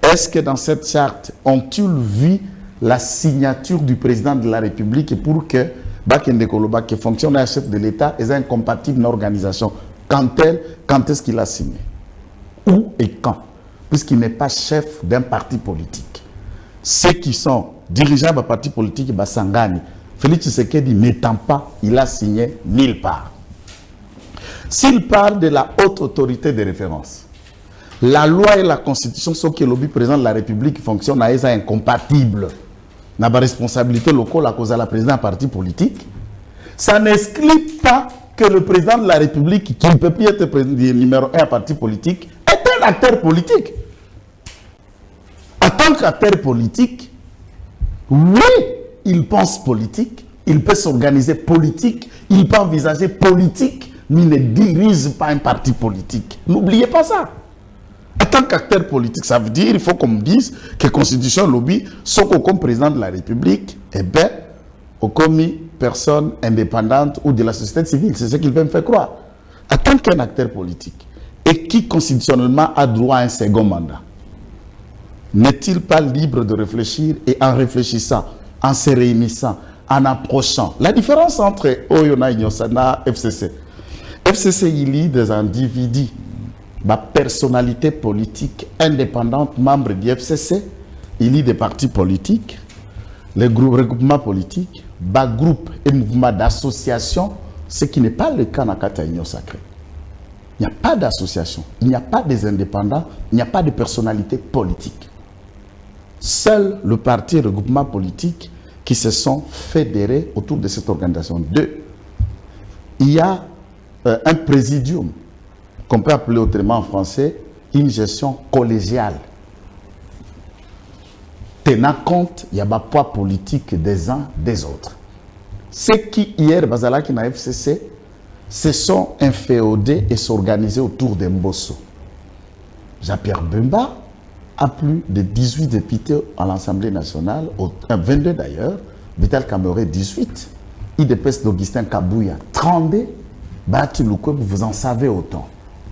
Est-ce que dans cette charte, ont-ils vu la signature du président de la République pour que Bakende Koloba, qui fonctionne à chef de l'État, est incompatible d'une organisation? Quand est-ce qu'il a signé? Où et quand? Puisqu'il n'est pas chef d'un parti politique. Ceux qui sont dirigeants d'un parti politique, Sangani, Félix Tshisekedi n'étant pas, il a signé nulle part. S'il parle de la haute autorité de référence, la loi et la constitution sont que le président de la République fonctionne à esa incompatible. N'a pas responsabilité locale à cause de la présidence d'un parti politique. Ça n'exclut pas que le président de la République, qui ne peut plus être numéro 1 à parti politique, est un acteur politique. En tant qu'acteur politique, oui, il pense politique, il peut s'organiser politique, il peut envisager politique, mais il ne dirige pas un parti politique. N'oubliez pas ça. En tant qu'acteur politique, ça veut dire il faut qu'on me dise que la Constitution lobby, sauf comme président de la République, eh bien, au commis personne indépendante ou de la société civile. C'est ce qu'il veut me faire croire. En tant qu'un acteur politique, et qui constitutionnellement a droit à un second mandat, n'est-il pas libre de réfléchir et en réfléchissant, en se réunissant, en approchant? La différence entre Oyona et Nyosana, FCC. FCC, il y a des individus, ma personnalité politique indépendante, membre du FCC, il y a des partis politiques, les regroupements politiques, bas groupes et mouvements d'association, ce qui n'est pas le cas dans la Union sacrée. Il n'y a pas d'association, il n'y a pas des indépendants, il n'y a pas de personnalité politique. Seul le parti et le regroupement politique qui se sont fédérés autour de cette organisation. Deux, il y a un présidium, qu'on peut appeler autrement en français, une gestion collégiale. Tenant compte, il y a un poids politique des uns des autres. Ceux qui, hier, Bazalaki na FCC, se sont inféodés et s'organiser autour de Mbosso. Jean-Pierre Bemba a plus de 18 députés à l'Assemblée nationale, 22 d'ailleurs, Vital Kamerhe 18, IDPS d'Augustin Kabouya 32, Bati Lukweb, vous en savez autant.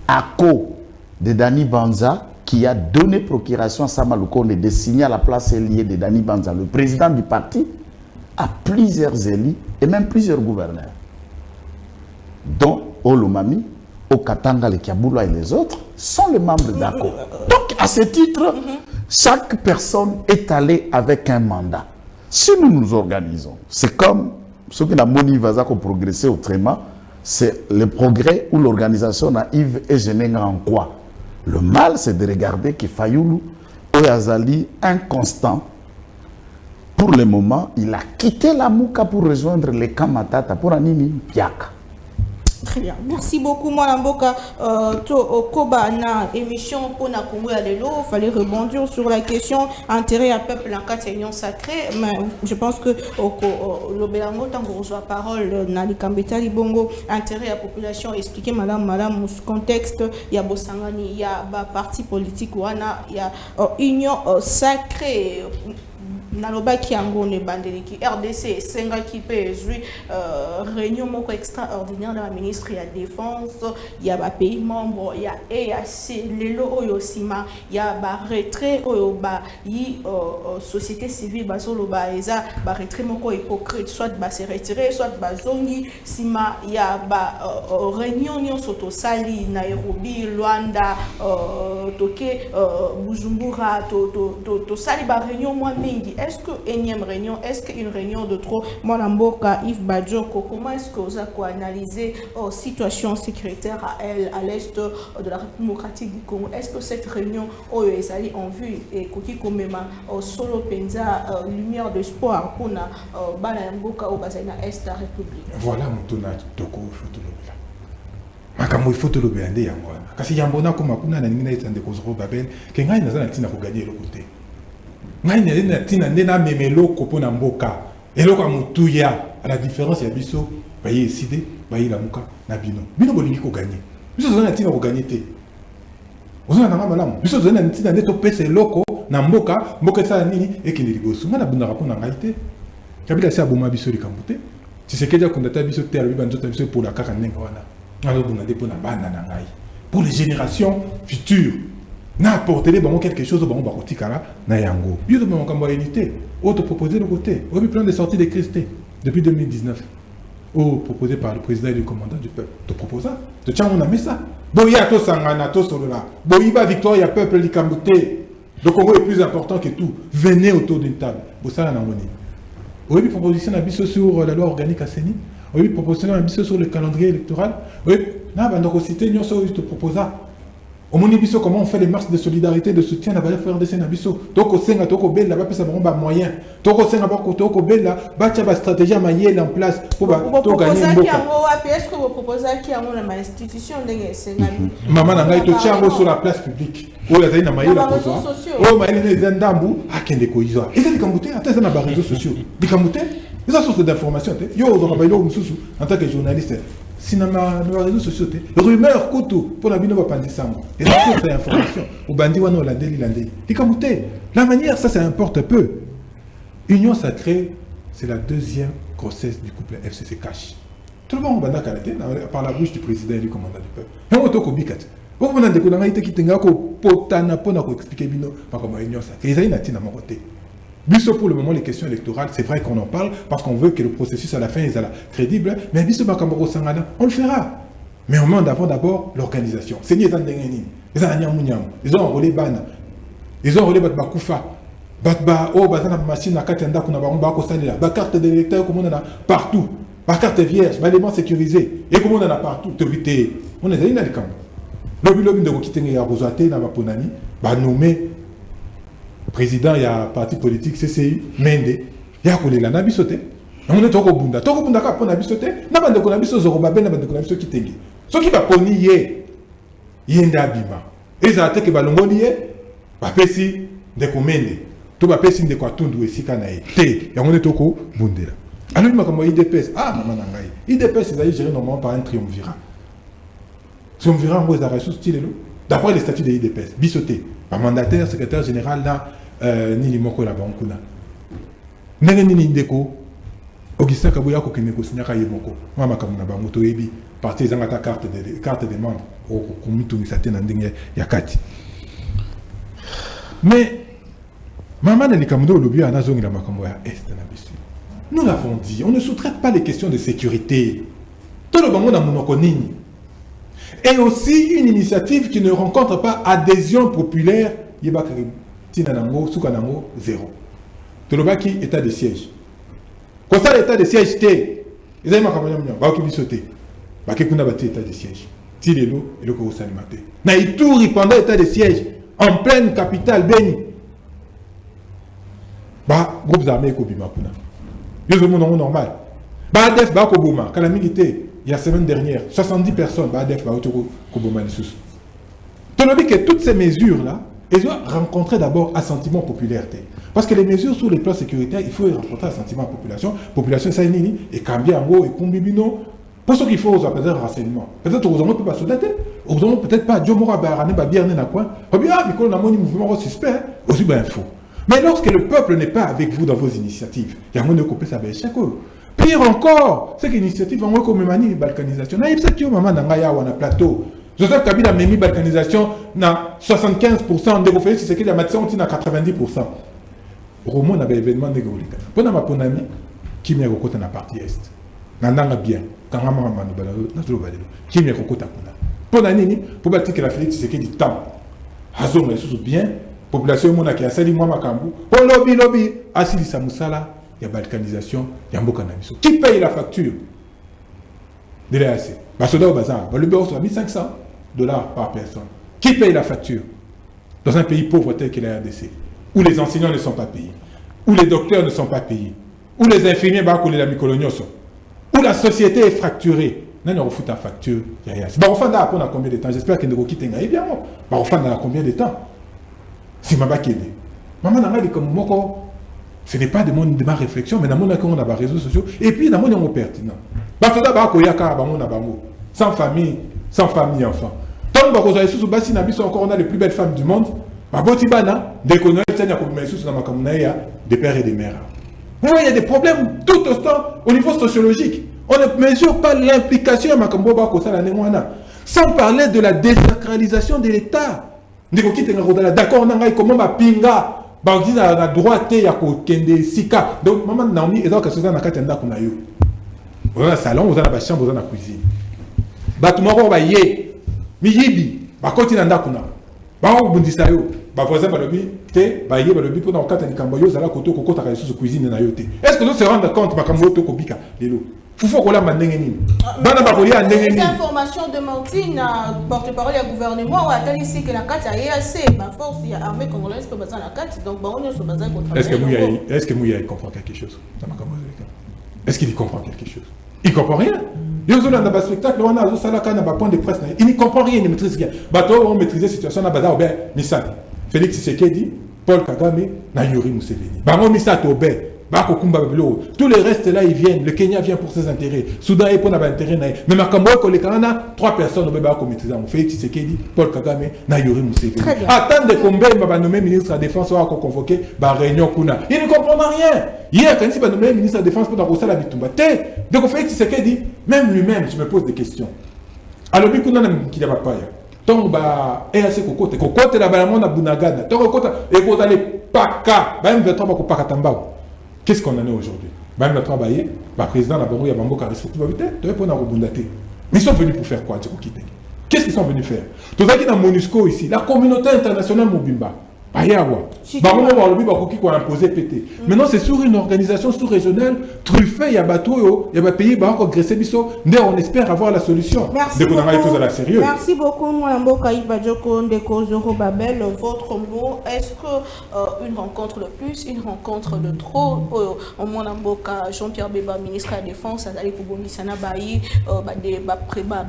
ACO de Dani Banza, qui a donné procuration à Samaloukonde de signer à la place liée de Dani Banza, le président du parti, à plusieurs élus et même plusieurs gouverneurs, dont Olomami, Okatanga, les Kiaboula et les autres, sont les membres d'ACO. Donc, à ce titre, chaque personne est allée avec un mandat. Si nous nous organisons, c'est comme ce que la Moni Vaza a progressé autrement, c'est le progrès où l'organisation naïve et génère en quoi? Le mal, c'est de regarder que Fayoulou et Azali, inconstant, pour le moment, il a quitté la Mouka pour rejoindre les Kamatata pour Anini Piaka. Très bien. Merci beaucoup, Mwanamboka. Koba na émission pour na Congo à l'élo. Il fallait rebondir sur la question intérêt à peuple en cas de union sacrée. Mais je pense que le Bélango, tant qu'on reçoit parole, na l'Ikambeta Libongo, intérêt à la population, expliquer madame, contexte, il y a Bosangani, il y a parti politique, il y a union sacrée. Naloba qui angone bandeliki RDC senga qui peut jouer réunion moko extraordinaire dans la ministre de la défense, il y a ba pays membres, il y a EAC lelo oyo sima, il y a ba retrait oyo ba yi société civile bazolo ba eza ba retrait moko hypocrite, soit ba se retirer, soit ba zongi sima, il y a ba réunion nyon soto sali Nairobi, Luanda, toke Bujumbura, to sali ba réunion moi mingi. Est-ce que énième réunion, est-ce qu'une réunion de trop, Mwanamboka, Yves Badjoko, comment est-ce que vous avez analysé la situation sécuritaire à l'est de la République démocratique du Congo? Est-ce que cette réunion, ils allaient en vue et Koki Komema, Solo Penza, lumière d'espoir pour na Mwanamboka au Bazana Est de la République? Voilà mon tournage, Toko, Fotolobela. Makambo Fotolobela, Yangwana. Kasi Yambona, comme Akuna, Nanina est un de Kozoro Babel, Kenga, il n'a pas gagné le côté. Nena memelo kopona mboka eloko mutuya à la différence ya biso baye décidé baye la muka na bino bolingi ko gagner biso zona tina ko gagner te ozona na malamu biso zona tina neto pesa eloko na mboka sa nini ekende liboso ngana bunda rapona ngaite kabila sa boma biso likambote si c'est que dia kondata biso te ala bibanzo ta biso pour la kaka nenga wana ngalo bunda de pona bana na ngai pour les générations futures. N'apporter quelque chose au Barotikara, Nayango. Il y a des unité. Autre proposé de côté. On a plein de sorties de Christ depuis 2019. Proposé par le président et le commandant du peuple. Tu proposes ça. Tu tiens, on a mis ça. Boya to sangana to solola. Boyiba victoire, il y a peuple likamboté. Le Congo est plus important que tout. Venez autour d'une table. Bossa Namoni. On a une proposition d'abysse sur la loi organique à Séni. On a une proposition d'abysse sur le calendrier électoral. Oui, là, on a cité, nous avons proposé. Au Monibiso, comment on fait les marches de solidarité, de soutien, la valeur de Sénabiso. Toko Senga, Toko Bella, va passer un moyen. Toko Senga, Toko Bella, bâtir la stratégie à mailler en place pour gagner. Est-ce que vous proposez qu'il y a une institution de Sénat? Maman n'a pas été sur la place publique. Où la zaïna maille la cause. Oh, maille les endambou, à Kende Koiza. Et c'est des camoutés, attends, ça n'a pas réseaux sociaux. Des camoutés, ils ont source d'informations. Yo, on va en tant que journaliste. Cinéma, nos réseaux sociaux, rumeur, couteau, pour la bino va pas descendre. Et ça, c'est l'information. Au bandi, on a la déli, la déli. Les camoutés, la manière, ça importe peu. Union sacrée, c'est la deuxième grossesse du couple FCC Cash. Tout le monde va par la bouche du président et du commandant du peuple. Et on est au bicat. Pourquoi on a des coups qui tenga ko potana pour nous expliquer bino par comment union sacrée. Ils ont une attitude à mon côté. Biso pour le moment, les questions électorales, c'est vrai qu'on en parle parce qu'on veut que le processus à la fin soit crédible, mais Biso Bakamboro Sangana, on le fera. Mais on demande d'abord l'organisation. C'est ni les Andengeni, les Anyamounyam, ils ont enrôlé Bana, ils ont enrôlé Bakoufa, Bazana machine à Katenda, qu'on a Bako Salila, carte d'électeur, comme on en a partout, carte vierge, élément sécurisé, et comme on en a partout, on est allé dans le camp. Lobby de Rokitenge à Rosate, dans Ponani, nommé président, il y a un parti politique, CCI, Mende, il y a un nabisote. On est au Bunda. Toko Bunda ka pona bisote. Na bande ko nabiso Zorobabe na bande ko nabiso Kitenge. Ce qui va poni ye yenda bima. Eza te ke balongoli ye ba pesi de komende. To ba pesi de kwa tundu esika na ye. Te ya on est au Bundela. Alors il m'a comme IDPS. Ah maman na ngai. IDPS est géré normalement par un triumvirat. Triumvirat en gros ressources style d'après les statuts de IDPS. Bisote. Par mandataire, secrétaire général là ni moko la bankuna. Nene ni ndeko Augustin Kabuya ko kineko sinyaka yemoko. Mama kamuna ba moto yebi parti zanga ta carte de membre au komitu misate na ndenge ya kati. Mais maman na likamdo lobi ana zongi la makambo ya est na bisu. Nous l'avons dit, on ne sous-traite pas les questions de sécurité. Tout le bango na monoko nini. Et aussi une initiative qui ne rencontre pas adhésion populaire, yeba tinanango sukanango zéro. Tolobaki état de siège. Quand ça l'état de siège té, ils avaient makamanya mnya, ba ki bisoté. Ba ki kuna bati état de siège. Ti lelo et le ko salimate. Na Ituri pendant état de siège en pleine capitale Beni. Ba groupes armés ko bima kuna. Yo monde normal. Ba def ba ko boma, kala milité. Il y a la semaine dernière, 70 personnes, bah def ba otoko ko boma lisusu. Tolobi que toutes ces mesures là, elles ont rencontré d'abord assentiment populaire. Parce que les mesures sur les plans sécuritaires, il faut rencontrer assentiment à la population. Population, ça nini, et cambier en gros, et combibino. Pour ce qu'il faut, on peut-être renseignement. Peut-être aux hommes, peut pas soldater. Aux hommes, peut-être pas, Dieu m'aura barrané, bah bien, n'a quoi. Ah, mais quand on a mon mouvement suspect, aussi, ben, info. Mais lorsque le peuple n'est pas avec vous dans vos initiatives, il y a moins de copier ça, ben, chaque jour. Pire encore, c'est qu'une initiative en comme mani balkanisation. Na yipsa kyo maman nangaya wana plateau. Joseph Kabila memi balkanisation na 75% de refait c'est qu'il y a maintenant on a 90%. Romo na événement négolika. Pona ma ponami qui me rekota na partie est. Nandanga bien. Kanga mama manu balalo na zolo balelo. Qui me rekota kuna. Pona nini pour bâtir que la Félix c'est qu'il du temps. Hazo me sous bien population mona ki asali moi makambu. Po lobby asili samusala. Il y a balkanisation, il y a Mboka Nabiso. Qui paye la facture de l'AC? Basoda au bazar. Le bureau soit 1500 $ par personne. Qui paye la facture? Dans un pays pauvre tel que la RDC, où les enseignants ne sont pas payés, où les docteurs ne sont pas payés, où les infirmiers bakoulent la micolognoso, où la société est fracturée. Non, on fout ta facture. Barofanda a combien de temps? J'espère qu'il ne va quitter. Eh bien, Barofanda a combien de temps? Si ma bakede. Maman n'a pas comme moko. Ce n'est pas de ma réflexion, mais dans mon accord, on a des réseaux sociaux. Et puis, dans mon accord, pertinent. Sans famille, enfant. Tant que vous avez sous Bassi Nabi, encore on a les plus belles femmes du monde. Dès qu'on a des pères et des mères. Vous voyez, il y a des problèmes tout au temps au niveau sociologique. On ne mesure pas l'implication à Makambo Bako Salanémoana. Sans parler de la désacralisation de l'État. D'accord, on a comment ma pinga. Bangui na droite ya ko kende sika. Donc maman Naomi et donc ça na katenda kuna yo. Vous avez un salon, vous avez la chambre, vous avez la cuisine. Batumako ba ye. Miyibi ba koti na ndakuna. Ba ko bundisa yo. Ba voisin ba lobi te ba ye ba lobi pour na kata ni kambo yo zala koto ko kota ka sous cuisine na yo te. Est-ce que nous se rendre compte ba kambo to ko bika lelo. Foufou kola mandenge nini. Bana ba kolia ndenge nini. Les informations de Martine, porte-parole du gouvernement, a dit ici que la carte a EAC, ma force, il y a armée congolaise peut passer la carte, donc on est sur base de Est-ce que Mouya comprend quelque chose? Est-ce qu'il comprend quelque chose? Il comprend rien. Il y a un spectacle, on a un point de presse, il ne comprend rien, il ne maîtrise rien. Bateau, on maîtrise la situation, on a bazar, Misat, Félix Tshisekedi, Paul Kagame, Nayori Museveni. Bango Misat, Obé. Tous les restes là, ils viennent. Le Kenya vient pour ses intérêts. Soudan est pour ses intérêts. Mais les Canada, 3 personnes au maîtriser. Félix Tshisekedi, Paul Kagame, Nayori Museveni. Attendez combien il va nommer ministre de la Défense ou convoqué par réunion Kuna. Il ne comprend rien. Hier, quand il va nommer ministre de la Défense pour dans la Bitumba. Donc Félix Tshisekedi, même lui-même, je me pose des questions. Alors, Kuna n'a pas de paille. Donc, EAC Kokote. Kokote la balamon à Bunagana. Donc, Kokote, et vous allez Paka. Même 23 Bako Pakatambao. Qu'est-ce qu'on en est aujourd'hui? Même le travail, le président de la Bango, il y a Bango qui a responsabilité, il doit répondre à Robundaté. Mais ils sont venus pour faire quoi, qu'est-ce qu'ils sont venus faire? Tout ça qui est dans MONUSCO ici, la communauté internationale Mobimba. Ayawa. Qui a imposé PT. Maintenant, c'est sur une organisation sous-régionale truffée, il y a bateau, il y a pays, on espère avoir la solution. Merci beaucoup. Merci beaucoup, Moulambo Kaïba Djoko Ndeko Zoro Babel. Votre mot, est-ce que une rencontre de plus, une rencontre de trop, Moulambo Jean-Pierre Bemba, ministre de la Défense, Azali Koubouni Sana Bayi,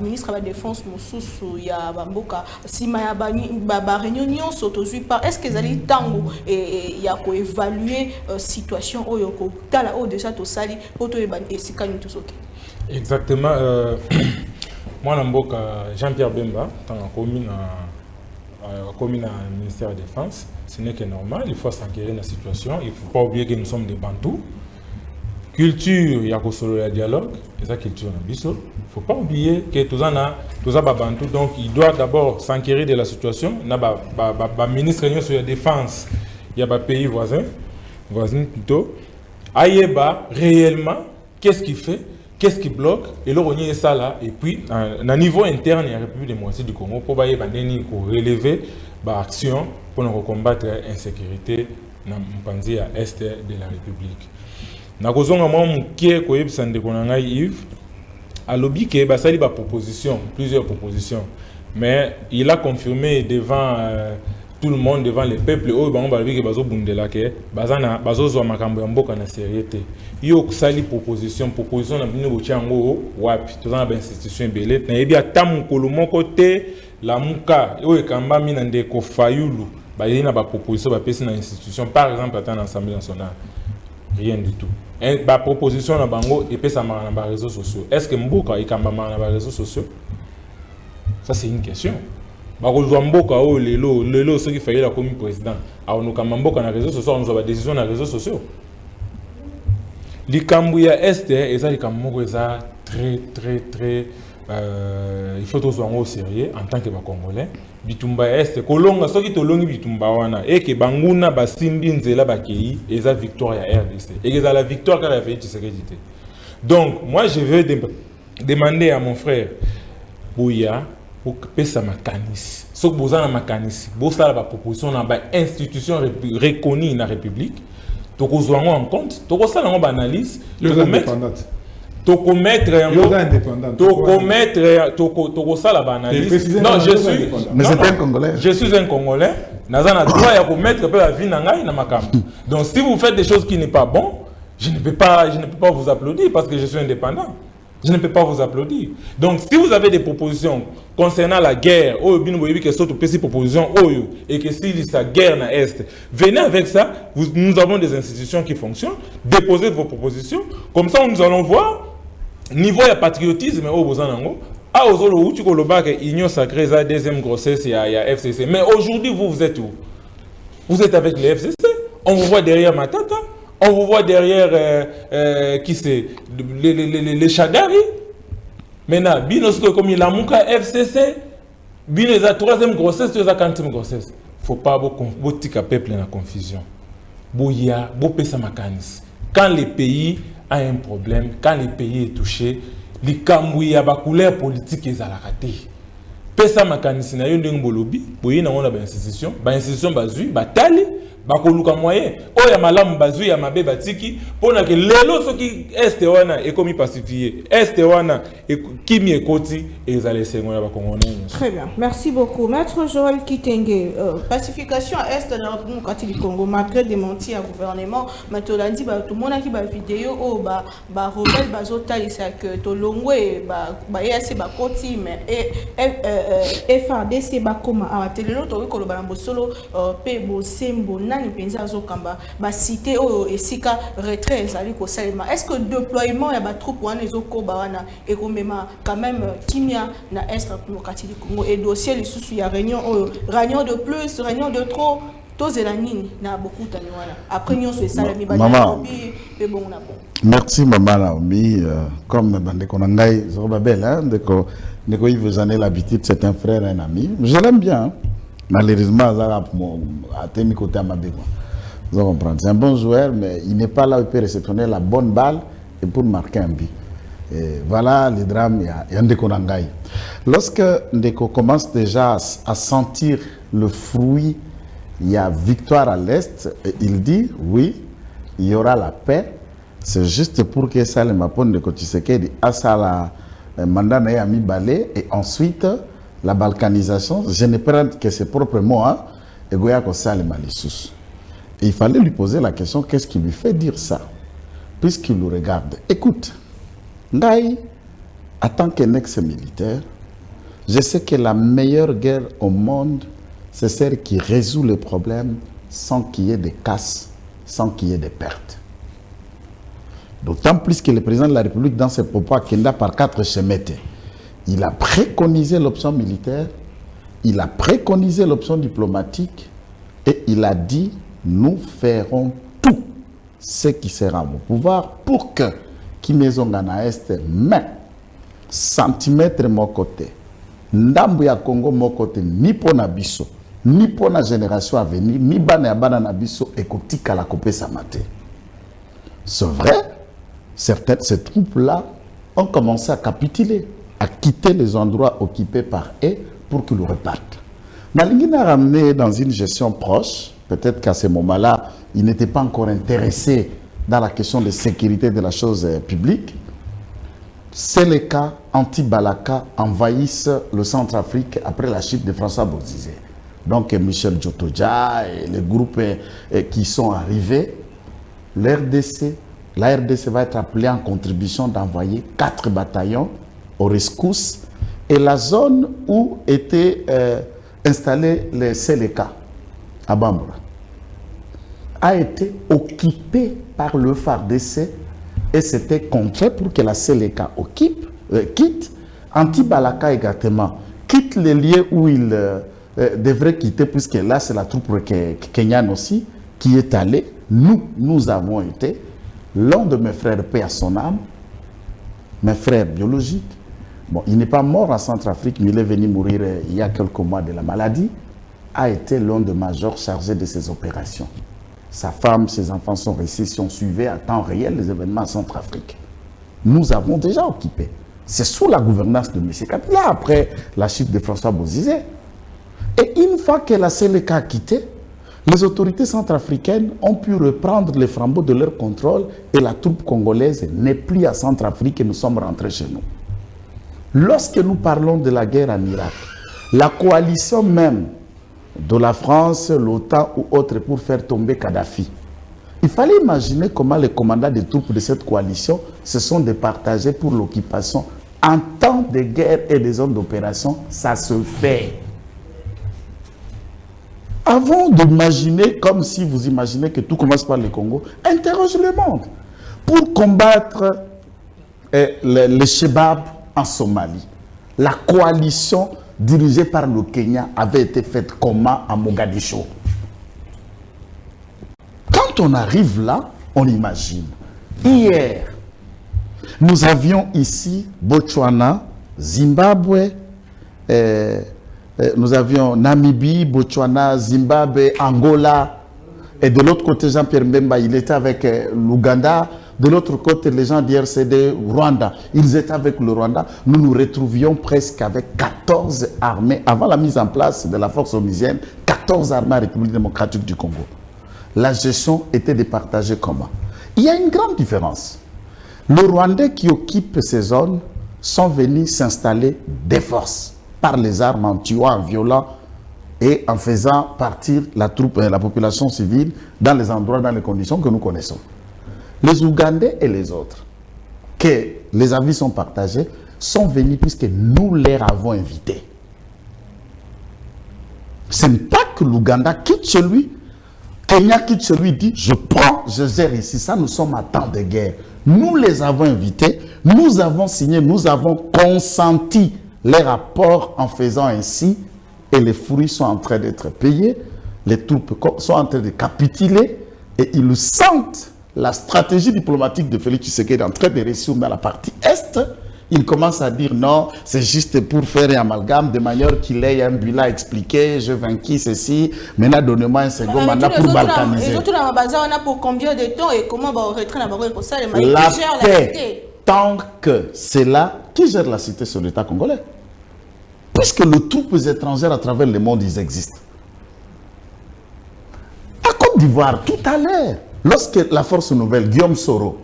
ministre de la Défense, Moussous, Yabamboka, Simaya Baba Réunion, s'autosuit par. Est-ce que Zali Tango et il y a qu'à évaluer situation où il y a déjà tout sali pour tout et si quand tout ok. Exactement. Moi, Jean-Pierre Bemba, dans la commune à ministère de la Défense, ce n'est que normal. Il faut s'enquérir de la situation. Il ne faut pas oublier que nous sommes des Bantous. Culture, il y a le dialogue. Et ça, culture, il ne faut pas oublier que tout ça, Bantou. Donc, il doit d'abord s'enquérir de la situation. Il y a ministre de la Défense, il y a des pays voisins plutôt. Aïeba, réellement, qu'est-ce qu'il fait? Qu'est-ce qui bloque? Et là, on y est ça là. Et puis, à niveau interne, il y a la République démocratique du Congo pour relever l'action pour combattre l'insécurité dans l'est de la République. Nakozonga mwa mukie koyebisa ndeko na ngai Yves alobi ke basali ba proposition, plusieurs propositions, mais il a confirmé devant tout le monde, devant les peuples oyo bango balobi ke bazobundela ke bazana bazozwa makambo ya mboka na sérieuté. Yo kusali proposition na bino bochango wapi tozana ba institution belé na yebi atamu kolomoko te la muka oyo ekambami na ndeko Fayulu ba yina ba proposition ba pesi na institution, par exemple à l'Assemblée nationale. Rien du tout. La proposition na bango et ça marche dans les réseaux sociaux. Est-ce que Mboka est quand même dans les réseaux sociaux? Ça c'est une question. Bakozwa Mboka o lelo ceux qui fallait la commune président. Alors nous quand Mboka dans les réseaux sociaux, nous avons des décisions dans les réseaux sociaux. Likambuya est et ça likambo ça très il faut tous au sérieux en tant que Congolais. Bitumba est kolonga soki tolongi bitumba wana et que banguna basimbi nzela bakei eza victoire ya RDC et que la victoire car avait été sécurité. Donc moi je veux demander à mon frère Bouya pour que ça makanisi sok bozana makanisi bosala ba proposition na ba institution reconnue dans la République to kozwango en compte to kosala ngo analyse indépendante. To commettre un analyse. Non, je suis. Mais c'est un Congolais. Je suis un Congolais. Nazana droit à commettre la vie nangai na makam. Donc si vous faites des choses qui n'est pas bon, je ne peux pas vous applaudir parce que je suis indépendant. Je ne peux pas vous applaudir. Donc si vous avez des propositions concernant la guerre, et que si la guerre na est, venez avec ça. Nous avons des institutions qui fonctionnent. Déposez vos propositions. Comme ça, nous allons voir. Niveau de patriotisme, Union sacrée, la deuxième grossesse, il y a FCC. Mais aujourd'hui, vous êtes où? Vous êtes avec les FCC. On vous voit derrière Matata. On vous voit derrière, qui c'est? Les Chagari. Maintenant, bino comme il a Lamuka FCC, bino est la troisième grossesse, tu es la quatrième grossesse. Faut pas beaucoup tika peuple en confusion. Boya, bo pesa makanis. Quand le pays a un problème, quand le pays est touché, les kambouya ba couleur politique est à la raté. Pesa makanis na yo ndenge bolobi, boye na ona ba institution bazui, batali, bakoluka moyen. Oya malamu bazui ya mabe batiki, pona ke lelo soki este wana ekomi pacifié. Este wana kimi ekoti ezale sengo ya ba congolais. Très bien, merci beaucoup. Maître Joël Kitenge, pacification à est de la République du Congo, malgré des mentis à gouvernement, mais tout le monde a dit que vidéo ou rebelle bazotali c'est que to longwe assez koti mais FARDC bakoma a télé to ko lo solo pe bo sembo nani penza zo kamba ba cité o esika retrait ezali ko salema. Est-ce que déploiement ya ba troupe wana ezoko ba wana et quand même kimia na est démocratique du Congo et dossier les sous ya réunion de plus, réunion de trop, tous et la nini na beaucoup tani wana. Après nous c'est ça la mi et bon na bon. Merci maman Naomi, comme bandeko nangai Zorobabel hein, ndeko il vous en est l'habitude, c'est un frère, un ami. Je l'aime bien. Hein. Malheureusement ça a temi côté à ma béma. Vous comprenez, c'est un bon joueur mais il n'est pas là où il peut réceptionner la bonne balle et pour marquer un but. Et voilà le drame, il y a Ndeko Nangai. Lorsque Ndeko commence déjà à sentir le fruit, il y a victoire à l'Est, il dit oui, il y aura la paix. C'est juste pour que ça, le Mapon de Kotisekedi, à ça la mandat n'a mis balai et ensuite la balkanisation. Je ne prends que ses propres mots, hein, et Goya Kosa le Malissous. Et il fallait lui poser la question qu'est-ce qui lui fait dire ça, puisqu'il le regarde. Écoute. Ngaï, en tant qu'un ex-militaire, je sais que la meilleure guerre au monde, c'est celle qui résout le problème sans qu'il y ait des casses, sans qu'il y ait des pertes. D'autant plus que le président de la République, dans ses propos à Kenda par 4 chemins, il a préconisé l'option militaire, il a préconisé l'option diplomatique et il a dit nous ferons tout ce qui sera à mon pouvoir pour que qui maison gana est mais centimètre mon côté ndambu ya Congo mon côté ni pour na biso ni pour la génération à venir ni bana ya bana na biso ekotika la kopesa maté. C'est vrai, ces troupes là ont commencé à capituler, à quitter les endroits occupés par eux pour qu'ils repartent. Nalingi n'a ramené dans une gestion proche, peut-être qu'à ce moment-là il n'était pas encore intéressé dans la question de sécurité de la chose publique. C'est le cas anti-Balaka envahissent le Centrafrique après la chute de François Bozizé. Donc Michel Djotoja et les groupes qui sont arrivés, la RDC va être appelée en contribution d'envoyer 4 bataillons aux rescousses et la zone où étaient installés les Seleka à Bambara a été occupé par le FARDC et c'était contraint pour que la Seleka quitte, anti-Balaka également, quitte les lieux où il devrait quitter, puisque là c'est la troupe kenyane aussi qui est allée. Nous avons été, l'un de mes frères, paix à son âme, mes frères biologiques, bon, il n'est pas mort en Centrafrique, mais il est venu mourir il y a quelques mois de la maladie, a été l'un des majors chargés de ces opérations. Sa femme, ses enfants sont restés, si on suivait à temps réel les événements en Centrafrique. Nous avons déjà occupé. C'est sous la gouvernance de M. Kabila, après la chute de François Bozizé. Et une fois que la Seleka a quitté, les autorités centrafricaines ont pu reprendre les flambeaux de leur contrôle et la troupe congolaise n'est plus à Centrafrique et nous sommes rentrés chez nous. Lorsque nous parlons de la guerre en Irak, la coalition même de la France, l'OTAN ou autres pour faire tomber Kadhafi. Il fallait imaginer comment les commandants des troupes de cette coalition se sont départagés pour l'occupation. En temps de guerre et de zones d'opération, ça se fait. Avant d'imaginer, comme si vous imaginez que tout commence par le Congo, interroge le monde. Pour combattre les Chebab en Somalie, la coalition dirigée par le Kenya avait été faite comment à Mogadiscio? Quand on arrive là, on imagine. Hier, nous avions ici Botswana Zimbabwe, nous avions Namibie, Botswana, Zimbabwe, Angola. Et de l'autre côté, Jean-Pierre Mbemba, il était avec l'Ouganda. De l'autre côté, les gens d'IRCD, Rwanda, ils étaient avec le Rwanda. Nous nous retrouvions presque avec 14 armées, avant la mise en place de la force onusienne, 14 armées à la République démocratique du Congo. La gestion était départagée comment? Il y a une grande différence. Les Rwandais qui occupent ces zones sont venus s'installer des forces par les armes, en tuant, en violant et en faisant partir la population civile dans les endroits, dans les conditions que nous connaissons. Les Ougandais et les autres, que les avis sont partagés, sont venus puisque nous les avons invités. Ce n'est pas que l'Ouganda quitte chez lui, Kenya quitte chez lui, dit je prends, je gère ici. Ça, nous sommes à temps de guerre. Nous les avons invités, nous avons signé, nous avons consenti les rapports en faisant ainsi, et les fruits sont en train d'être payés, les troupes sont en train de capituler, et ils sentent la stratégie diplomatique de Félix Tshisekedi en train de réussir dans la partie Est. Il commence à dire non, c'est juste pour faire un amalgame, de manière qu'il ait un bilan expliqué, je vainquis ceci, maintenant donnez-moi un second mandat pour balkaniser. Les autres dans la base, on a pour combien de temps et comment on va rentrer dans la la paix, tant que c'est là, qui gère la cité sur l'État congolais? Puisque les troupes étrangères à travers le monde, ils existent. À Côte d'Ivoire, tout à l'heure, lorsque la force nouvelle, Guillaume Soro,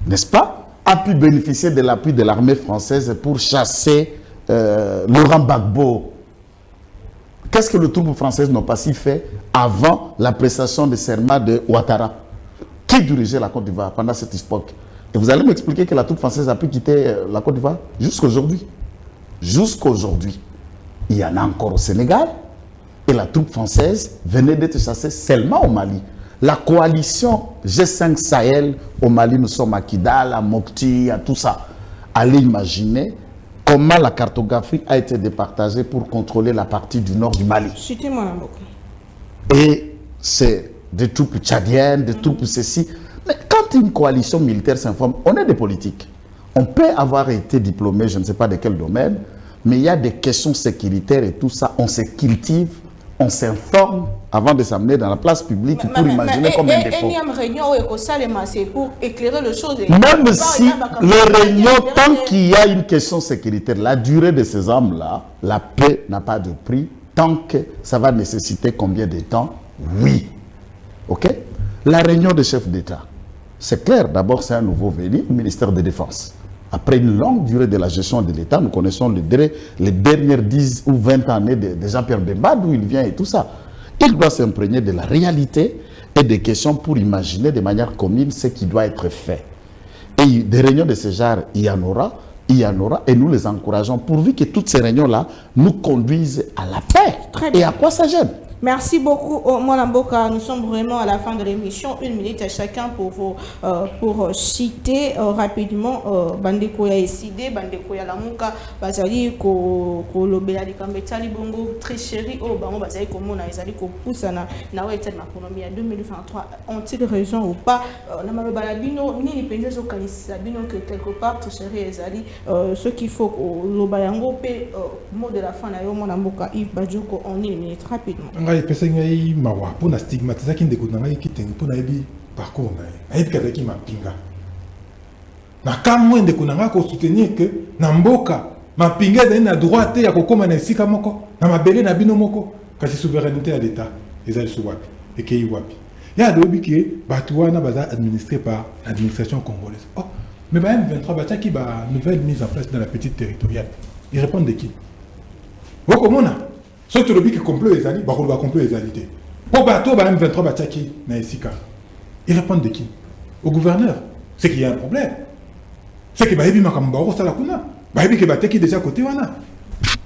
n'est-ce pas, a pu bénéficier de l'appui de l'armée française pour chasser Laurent Gbagbo. Qu'est-ce que les troupes françaises n'ont pas si fait avant la prestation de serment de Ouattara, qui dirigeait la Côte d'Ivoire pendant cette époque? Et vous allez m'expliquer que la troupe française a pu quitter la Côte d'Ivoire jusqu'aujourd'hui. Jusqu'aujourd'hui, il y en a encore au Sénégal et la troupe française venait d'être chassée seulement au Mali. La coalition G5 Sahel au Mali, nous sommes à Kidal, à Mopti, à tout ça. Allez imaginer comment la cartographie a été départagée pour contrôler la partie du nord du Mali. Et c'est des troupes tchadiennes, des troupes ceci. Mais quand une coalition militaire s'informe, on est des politiques. On peut avoir été diplômé, je ne sais pas de quel domaine, mais il y a des questions sécuritaires et tout ça, on se cultive, on s'informe avant de s'amener dans la place publique pour imaginer combien de fois. Pour éclairer les choses. Même si les réunions, tant qu'il y a une question sécuritaire, la durée de ces hommes-là, la paix n'a pas de prix, tant que ça va nécessiter combien de temps? Oui. Ok? La réunion des chefs d'État, c'est clair, d'abord c'est un nouveau venu, le ministère de la Défense. Après une longue durée de la gestion de l'État, nous connaissons les dernières 10 ou 20 années de Jean-Pierre Bemba, d'où il vient et tout ça. Il doit s'imprégner de la réalité et des questions pour imaginer de manière commune ce qui doit être fait. Et des réunions de ce genre, il y en aura, et nous les encourageons, pourvu que toutes ces réunions-là nous conduisent à la paix. Très bien. Et à quoi ça gêne? Merci beaucoup, Mwanamboka. Nous sommes vraiment à la fin de l'émission. 1 minute à chacun pour citer rapidement Bandeko ya Eside, Bandeko ya Lamuka, Bazali ko lobela likambetali bongo très chéri au bango Bazali ko mona ezali ko poussana na wa etat makonomi ya 2023. Ont-ils raison ou pas? Na maloba bino nini penza zo kanisa bino que quelque part très chéri ezali ce qu'il faut loba yango pe mot de la fin na yo Mwanamboka Yves Badioko en 1 minute rapidement. ngai pesa ngai mawa pona stigmatiser ki ndeko na ngai kitenge pona yebi parcours na ye ayebi kazaki mapinga na kamwe ndeko na ngai ko soutenir que na mboka mapinga ezali na droit ya kokoma na esika moko na mabele na bino moko kasi souveraineté ya l'État ezali so wapi ekei wapi ya alobi ke bato wana baza administré par l'administration congolaise. Oh mais ba M23 batiaki ba nouvelle mise en place dans la petite territoriale, ils répondent de qui? Wokomona so tu lobi que complot ezali ba ko ba complot ezali te po bato ba M23 batiaki na esika, ils répondent de qui? Au gouverneur. C'est qu'il y a un problème, c'est que ba yebi makambo ba ko sala kuna ba yebi ke bateki déjà côté wana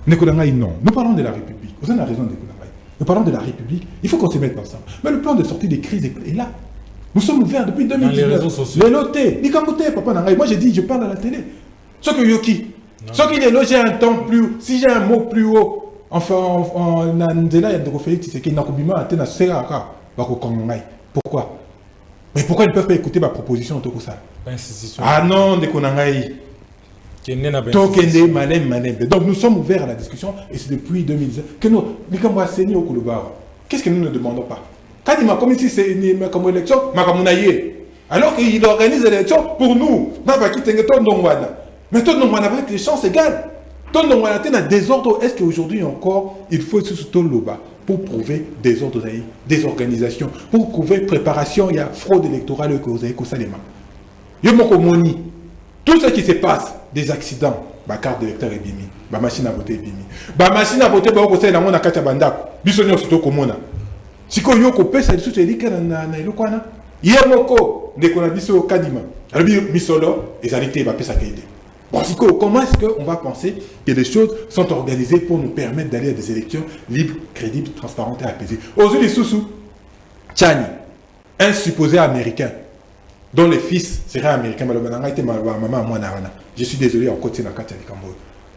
nekolanga. Non, nous parlons de la République, vous avez raison de nekolanga. Nous parlons de la République, il faut qu'on se mette ensemble. Mais le plan de sortie des crises est là. Nous sommes ouverts depuis 2019. Les réseaux sociaux. Les notés, les camotés, papa Nangaï. Moi j'ai dit, je parle à la télé. Ce que Yoki, ce qui est logé un ton plus haut, si j'ai un mot plus haut, enfin, on a Ndela et Félix, c'est qu'il n'a qu'au bima à Tena Seraka, pourquoi? Mais pourquoi ils ne peuvent pas écouter ma proposition en tout ça? Ah non, Ndeko Nangaï. Tokende, Manem. Donc nous sommes ouverts à la discussion et c'est depuis 2010 que nous, qu'est-ce que nous ne demandons pas? Quand il m'a comme ici, c'est une élection, alors qu'il organise l'élection pour nous. Mais tout le monde avec les chances égales. Tout le monde a désordre. Est-ce qu'aujourd'hui encore, il faut se soutenir pour prouver désordre, des organisations, pour prouver préparation, il y a fraude électorale que vous avez tout ce qui se passe, des accidents, ma carte d'électeur est bimi, ma machine à voter est bimi. Ma machine à voter, c'est la mona kacha bandako. Bisonyo surtout komona. Si ko yoko pesa disu elika na ilokwana. Yemoko ndeko na biso kadima. Alors misolo ezalité va pesa kaité. Bon, comment est-ce qu'on va penser que les choses sont organisées pour nous permettre d'aller à des élections libres, crédibles, transparentes et apaisées? Aujourd'hui, Soussou, Tchani, un supposé américain, dont le fils serait américain, je suis désolé, en côté de la carte.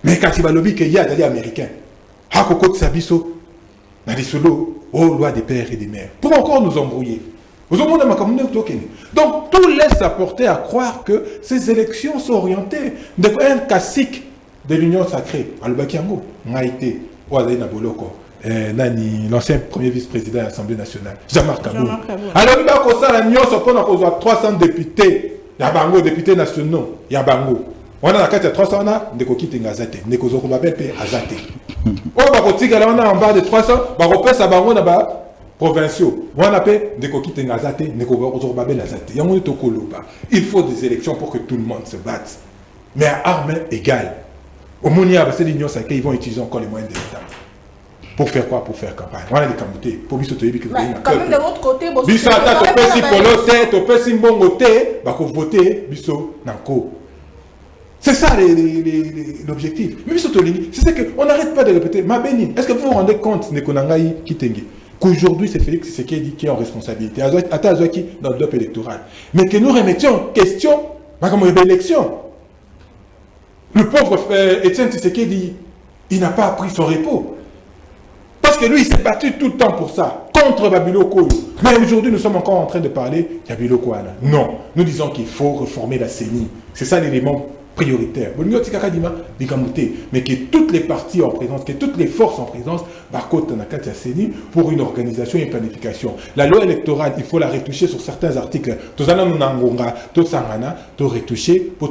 Mais quand il va lobby qu'il y a des américains, Hakoko Sabiso, aux lois des pères et des mères, pour encore nous embrouiller. Donc tout laisse apporter à croire que ces élections sont orientées un classique de l'Union sacrée. Alubakiango, Maïté, Ouazena Boloko, l'ancien premier vice-président de l'Assemblée nationale, Jean-Marc Kabou. Alors il va ça l'Union s'oppose à 300 députés, il y a Bango, députés nationaux, il y a Bango. On a la carte de 300, on a des coquilles d'Azate, des coquilles d'Azate. On va retirer on a en bas de 300, on va repasser à Bango là-bas. Provinciaux, on appelle des coquilles d'Azate, des coquilles d'Azate. Il faut des élections pour que tout le monde se batte. Mais à armes égales. Au Monia, c'est l'Union sacrée, ils vont utiliser encore les moyens de l'État. Pour faire quoi? Pour faire campagne. On a des camoutés. Pour que quand même de l'autre côté, c'est ça l'objectif. Mais c'est qu'on n'arrête pas de répéter. Ma béni, est-ce que vous vous rendez compte qu'aujourd'hui c'est Félix Tshisekedi qui est en responsabilité, Atazouaki dans le dope électoral, mais que nous remettions en question comme une élection. Le pauvre Étienne Tshisekedi, il n'a pas pris son repos. Parce que lui, il s'est battu tout le temps pour ça, contre Babiloko. Mais aujourd'hui, nous sommes encore en train de parler de Babiloko. Non, nous disons qu'il faut reformer la CENI. C'est ça l'élément prioritaire. Mais que toutes les parties en présence, que toutes les forces en présence, pour une organisation et une planification. La loi électorale, il faut la retoucher sur certains articles. Retoucher pour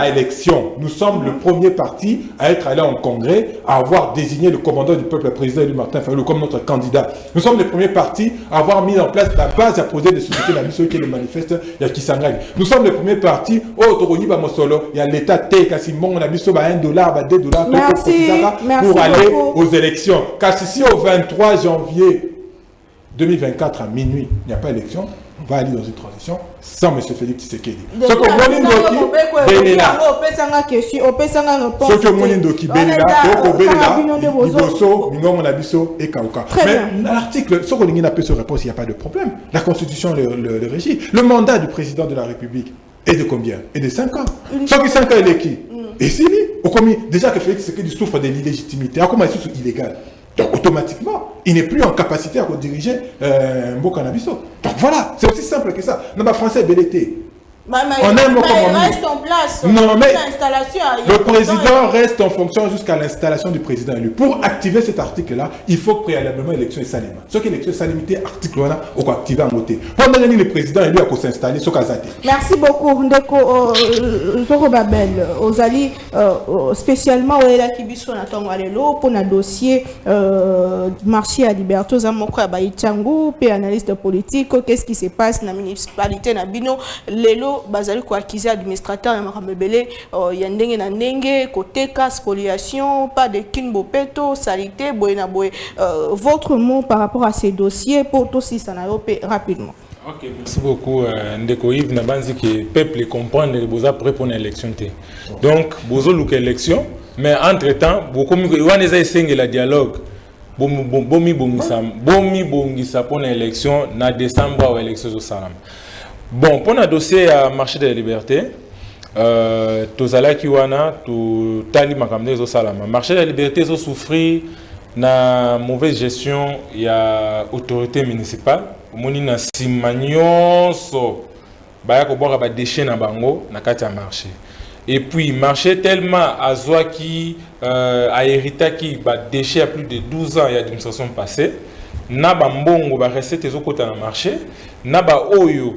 élection. Nous sommes le premier parti à être allé en congrès, à avoir désigné le commandant du peuple, le président Élu Martin Fayulu, comme notre candidat. Nous sommes le premier parti à avoir mis en place la base à poser des sociétés, la mission qui est le manifeste, il y a Kisangani. Nous sommes le premier parti, il y a l'État T-Kassimon, on a mis $1, $2 pour aller aux élections. Car si au 23 janvier 2024 à minuit, il n'y a pas d'élection, on va aller dans une transition sans M. Félix Tshisekedi. Ce que l'article, ce qu'on a pu se répondre, il n'y a pas de problème. La Constitution le régit. Le mandat du président de la République est de combien? Et de 5 ans. Sauf que 5 ans, il est qui? Et c'est lui. Déjà que Félix Tshisekedi souffre de l'illégitimité. Comment il souffre illégal? Donc automatiquement, il n'est plus en capacité à diriger Mbokanabiso. Donc voilà, c'est aussi simple que ça. Non, français belleté. Il reste en place. Non, mais le président reste en fonction jusqu'à l'installation du président élu. Pour activer cet article-là, il faut préalablement l'élection et salima. Ce qui est l'élection et salimité, article là, on va activer en moté. Pendant l'année, le président élu a s'installer sur Kazate. Merci beaucoup, Ndeko Zoro Babel. Ozali, spécialement, on est là qui biso na tongo alelo pour un dossier marché à liberté. Zamoko Abaïtchangou, analyste politique. Qu'est-ce qui se passe dans la municipalité na Bino? Lelo bazali ko accuser administrateur ya makamebele ya ndenge na ndenge côté cas spoliation pas de kinbopeto salité boyena boy. Votre mot par rapport à ces dossiers pour tous si ça n'a pas rapidement. Ok, merci beaucoup Ndeko Yves Nabanzi que peuple comprendre que vous avez pour une élection. Donc vous avez élection mais entre-temps beaucoup on eza essayé la dialogue bomi bongisa pour une élection na décembre ou élection au salam. Bon, pour le dossier à marché de la liberté, tozala kiwana to tali makamne zo salama. Marché de la liberté zo souffri na mauvaise gestion ya autorité municipale. Moni na simanyoso baya ko boka ba déchets na bango na kati ya marché. Et puis, marché tellement à Zouaki, à Hérita qui déchets à plus de 12 ans il y a l'administration passée. Naba mbongo ba recette ezokota na marché. Naba oyo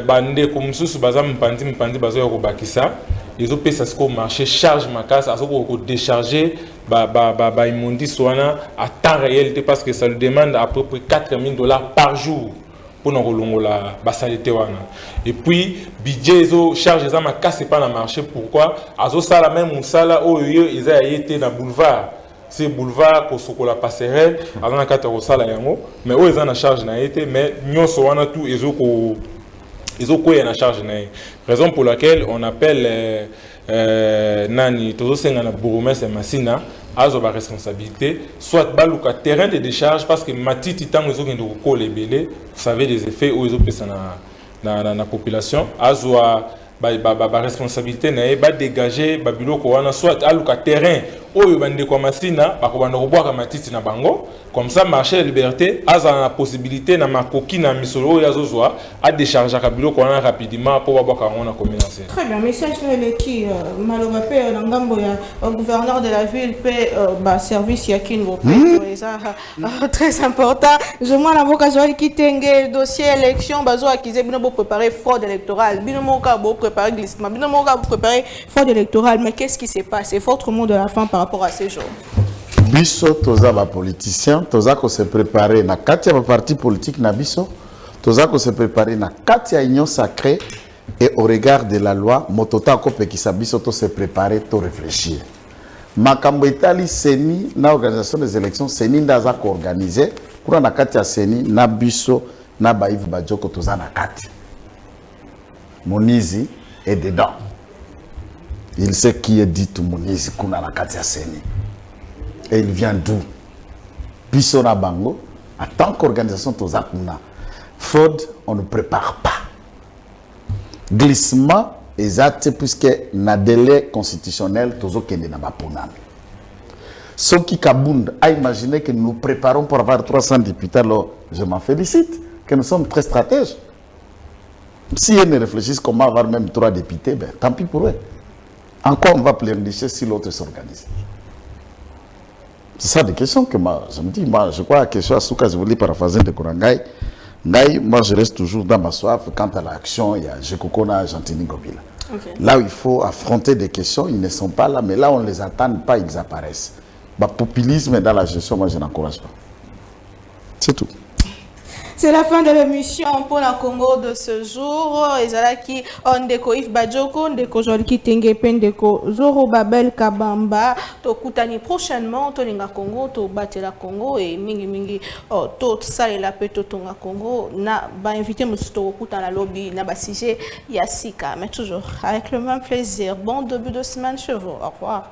bande comme sous bazam mpandi bazo ya kobakisa. Ils ont payé ça au marché, charge ma casse, à ce qu'on décharger, immondi soana à temps réel, parce que ça lui demande à peu près $4,000 par jour pour nous la basalité. Et puis, budget, ils charge ça ma casse, c'est pas dans le marché. Pourquoi? À ce ça la même moussala, ils ont été dans le boulevard. C'est boulevard, pour la passerelle, à la carte de yango, mais ils ont la charge, mais nous soana tout, ils ont quoi en charge. Raison pour laquelle on appelle Nani, tous ces bourgmestres et Massina, à la responsabilité, soit baluka terrain de décharge, parce que Matiti, tant qu'ils ont les belés, vous savez les effets où ils ont fait dans la population, à la responsabilité, n'a dégager, babilo koana, soit aluka terrain, où ils ont des Massina, à Matiti na bango. Comme ça, marché de liberté a la possibilité na makoki na misolo ya zozwa à décharger kabilo qu'on a rapidement pour voir qu'on a commis. Très bien, message qui malheureusement ngambo ya gouverneur de la ville paie service ya kingo très important. Je moi l'avocat Joël Kitenge dossier élection bazo accusé bino pour préparer fraude électorale. Bino moka pour préparer glissement. Bino moka pour préparer fraude électorale, mais qu'est-ce qui s'est passé? Fort mot de la fin par rapport à ces jours. Biso toza ba politicien toza ko se préparer na kati ya parti politique na biso toza ko se préparer na kati ya union sacrée et au regard de la loi motota ko pekisa biso to se préparer to réfléchir makambo itali seni na organisation des élections seni ndaza ko organiser pour na kati ya seni na biso na ba Yves Badioko toza na kati Monizi est dedans, il sait qui est dit tout Monizi kuna na kati ya seni. Et il vient d'où? Bissona Bango, en tant qu'organisation Tozakuna, fraude, on ne prépare pas. Glissement, exact, puisque na délai constitutionnel, Tozokende na Baponami. Ce qui Kabound a imaginé que nous préparons pour avoir 300 députés, alors je m'en félicite, que nous sommes très stratèges. Si ils ne réfléchissent comment avoir même 3 députés, ben, tant pis pour eux. En quoi on va pleurnicher si l'autre s'organise? C'est ça des questions que moi, je me dis, moi, je crois que quelque chose, je voulais paraphraser de Korangai. Moi, je reste toujours dans ma soif. Quant à l'action, il y a Jekokona, Gentini Gobila. Okay. Là où il faut affronter des questions, ils ne sont pas là, mais là, on ne les attend pas, ils apparaissent. Le populisme dans la gestion, moi, je n'encourage pas. C'est tout. C'est la fin de l'émission pour la Congo de ce jour. Ezalaki Ondeko Yves Badioko, Ondeko Joël Kitenge, Pendeko Zoro Babel Kabamba. Tokutani prochainement, Tolinga Congo, to Batela Congo et mingi to salela pe to tonga Congo. Na ba invité Moussto Kuta la lobby, na ba sujet Yassika, mais toujours avec le même plaisir. Bon début de semaine chez vous. Au revoir.